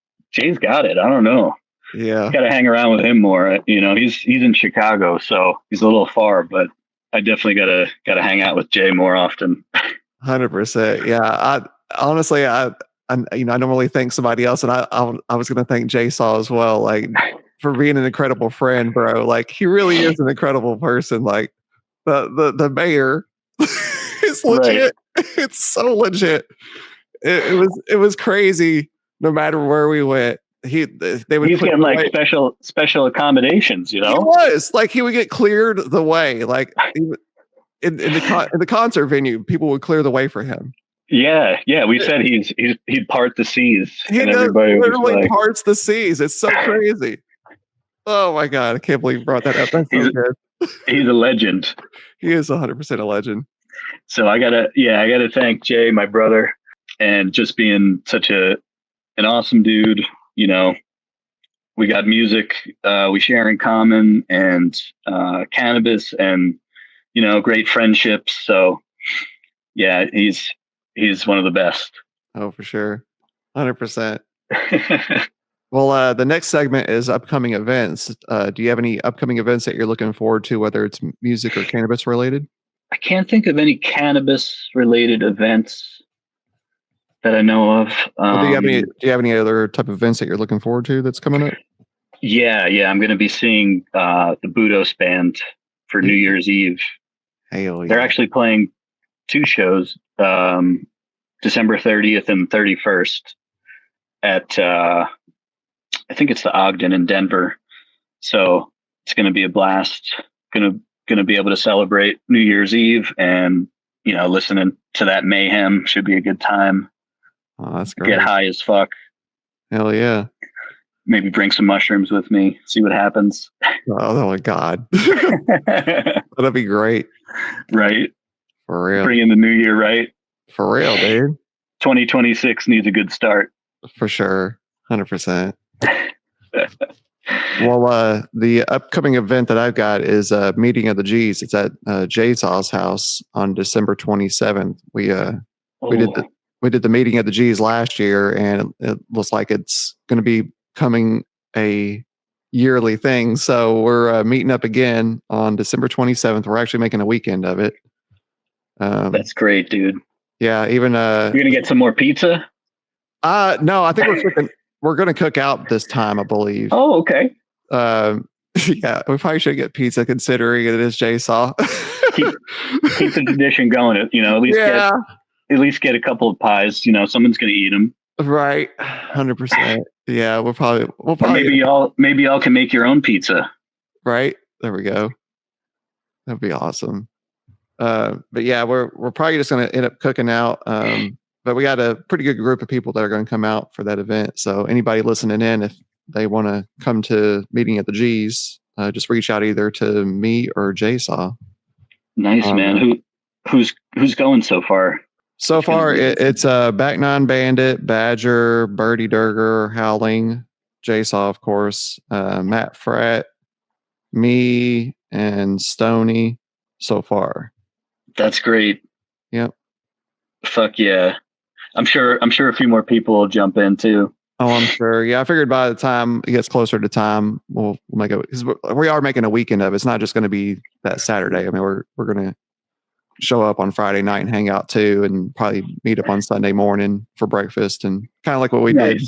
got it. I don't know. Yeah, got to hang around with him more. He's in Chicago, so he's a little far, but I definitely gotta hang out with Jay more often. 100%. Yeah, I honestly, I normally thank somebody else, and I was gonna thank Jay Saw as well, like, for being an incredible friend, bro. Like, he really is an incredible person. Like, the mayor is legit. Right. It's so legit. It was crazy. No matter where we went, he's getting like special accommodations. He was like, he would get cleared the way, like in the concert venue, people would clear the way for him. Yeah. We said he'd part the seas. He and everybody literally like, parts the seas. It's so crazy. Oh my god, I can't believe you brought that up. That's so good. He's a legend. He is 100% a legend. So I gotta thank Jay, my brother, and just being such an awesome dude. We got music we share in common, and cannabis, and great friendships. So yeah, he's one of the best. Oh, for sure. 100%. Well, the next segment is upcoming events. Do you have any upcoming events that you're looking forward to, whether it's music or cannabis related? I can't think of any cannabis related events that I know of. Well, do you have any other type of events that you're looking forward to that's coming up? Yeah. I'm going to be seeing the Budos band for New Year's Eve. Hell yeah. They're actually playing 2 shows, December 30th and 31st at I think it's the Ogden in Denver. So it's going to be a blast. Going to be able to celebrate New Year's Eve, and listening to that mayhem should be a good time. Oh, that's great. Get high as fuck. Hell yeah. Maybe bring some mushrooms with me. See what happens. Oh my god. That'd be great. Right. For real. Bring in the new year, right? For real, dude. 2026 needs a good start. For sure. 100%. Well, the upcoming event that I've got is a meeting of the G's. It's at Jay Saw's house on December 27th. We did the meeting of the G's last year, and it looks like it's going to be coming a yearly thing. So we're meeting up again on December 27th. We're actually making a weekend of it. That's great, dude. Yeah, even you're gonna get some more pizza. No, I think we're gonna cook out this time, I believe. Oh, okay. Yeah, we probably should get pizza, considering it is Jay Saw. keep the tradition going. At least get a couple of pies. Someone's gonna eat them. Right, 100%. Yeah, we'll probably. Or maybe y'all can make your own pizza. Right, there we go. That'd be awesome. But yeah, we're probably just going to end up cooking out. But we got a pretty good group of people that are going to come out for that event. So anybody listening in, if they want to come to meeting at the G's, just reach out either to me or Jsaw. Nice, man. Who's going so far? So far, it's Back Nine Bandit, Badger, Birdie Durger, Howling, Jsaw, of course, Matt Fratt, me, and Stony. So far, that's great. Yep. Fuck yeah! I'm sure a few more people will jump in too. Oh, I'm sure. Yeah, I figured by the time it gets closer to time, we'll make it, because we are making a weekend of it. It's not just going to be that Saturday. I mean, we're going to show up on Friday night and hang out too, and probably meet up on Sunday morning for breakfast, and kind of like what we did,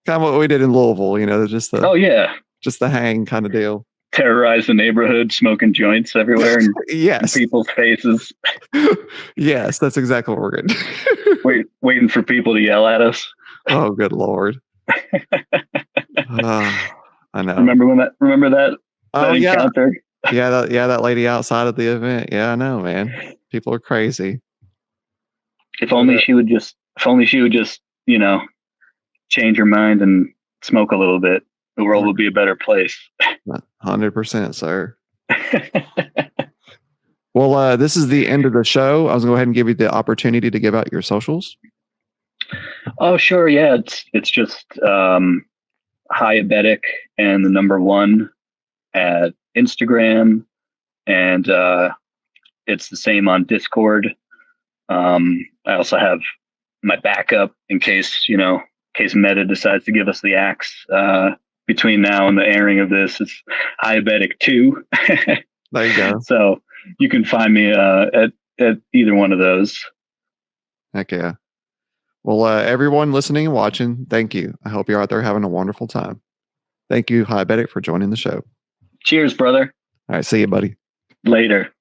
kind of what we did in Louisville. Just the hang kind of deal. Terrorize the neighborhood, smoking joints everywhere, and yes, in people's faces. Yes, that's exactly what we're going to do. Waiting for people to yell at us. Oh, good Lord. I know. Remember that encounter? Yeah, that lady outside of the event. Yeah, I know, man. People are crazy. If only she would just, change her mind and smoke a little bit, the world would be a better place. 100%, sir. Well, this is the end of the show. I was going to go ahead and give you the opportunity to give out your socials. Oh, sure. Yeah. It's just Highabetic and the number 1 at Instagram. And it's the same on Discord. I also have my backup in case Meta decides to give us the axe between now and the airing of this. It's Highabetic 2. There you go. So you can find me at either one of those. Heck yeah. Well, everyone listening and watching, thank you. I hope you're out there having a wonderful time. Thank you, Highabetic, for joining the show. Cheers, brother. All right. See you, buddy. Later.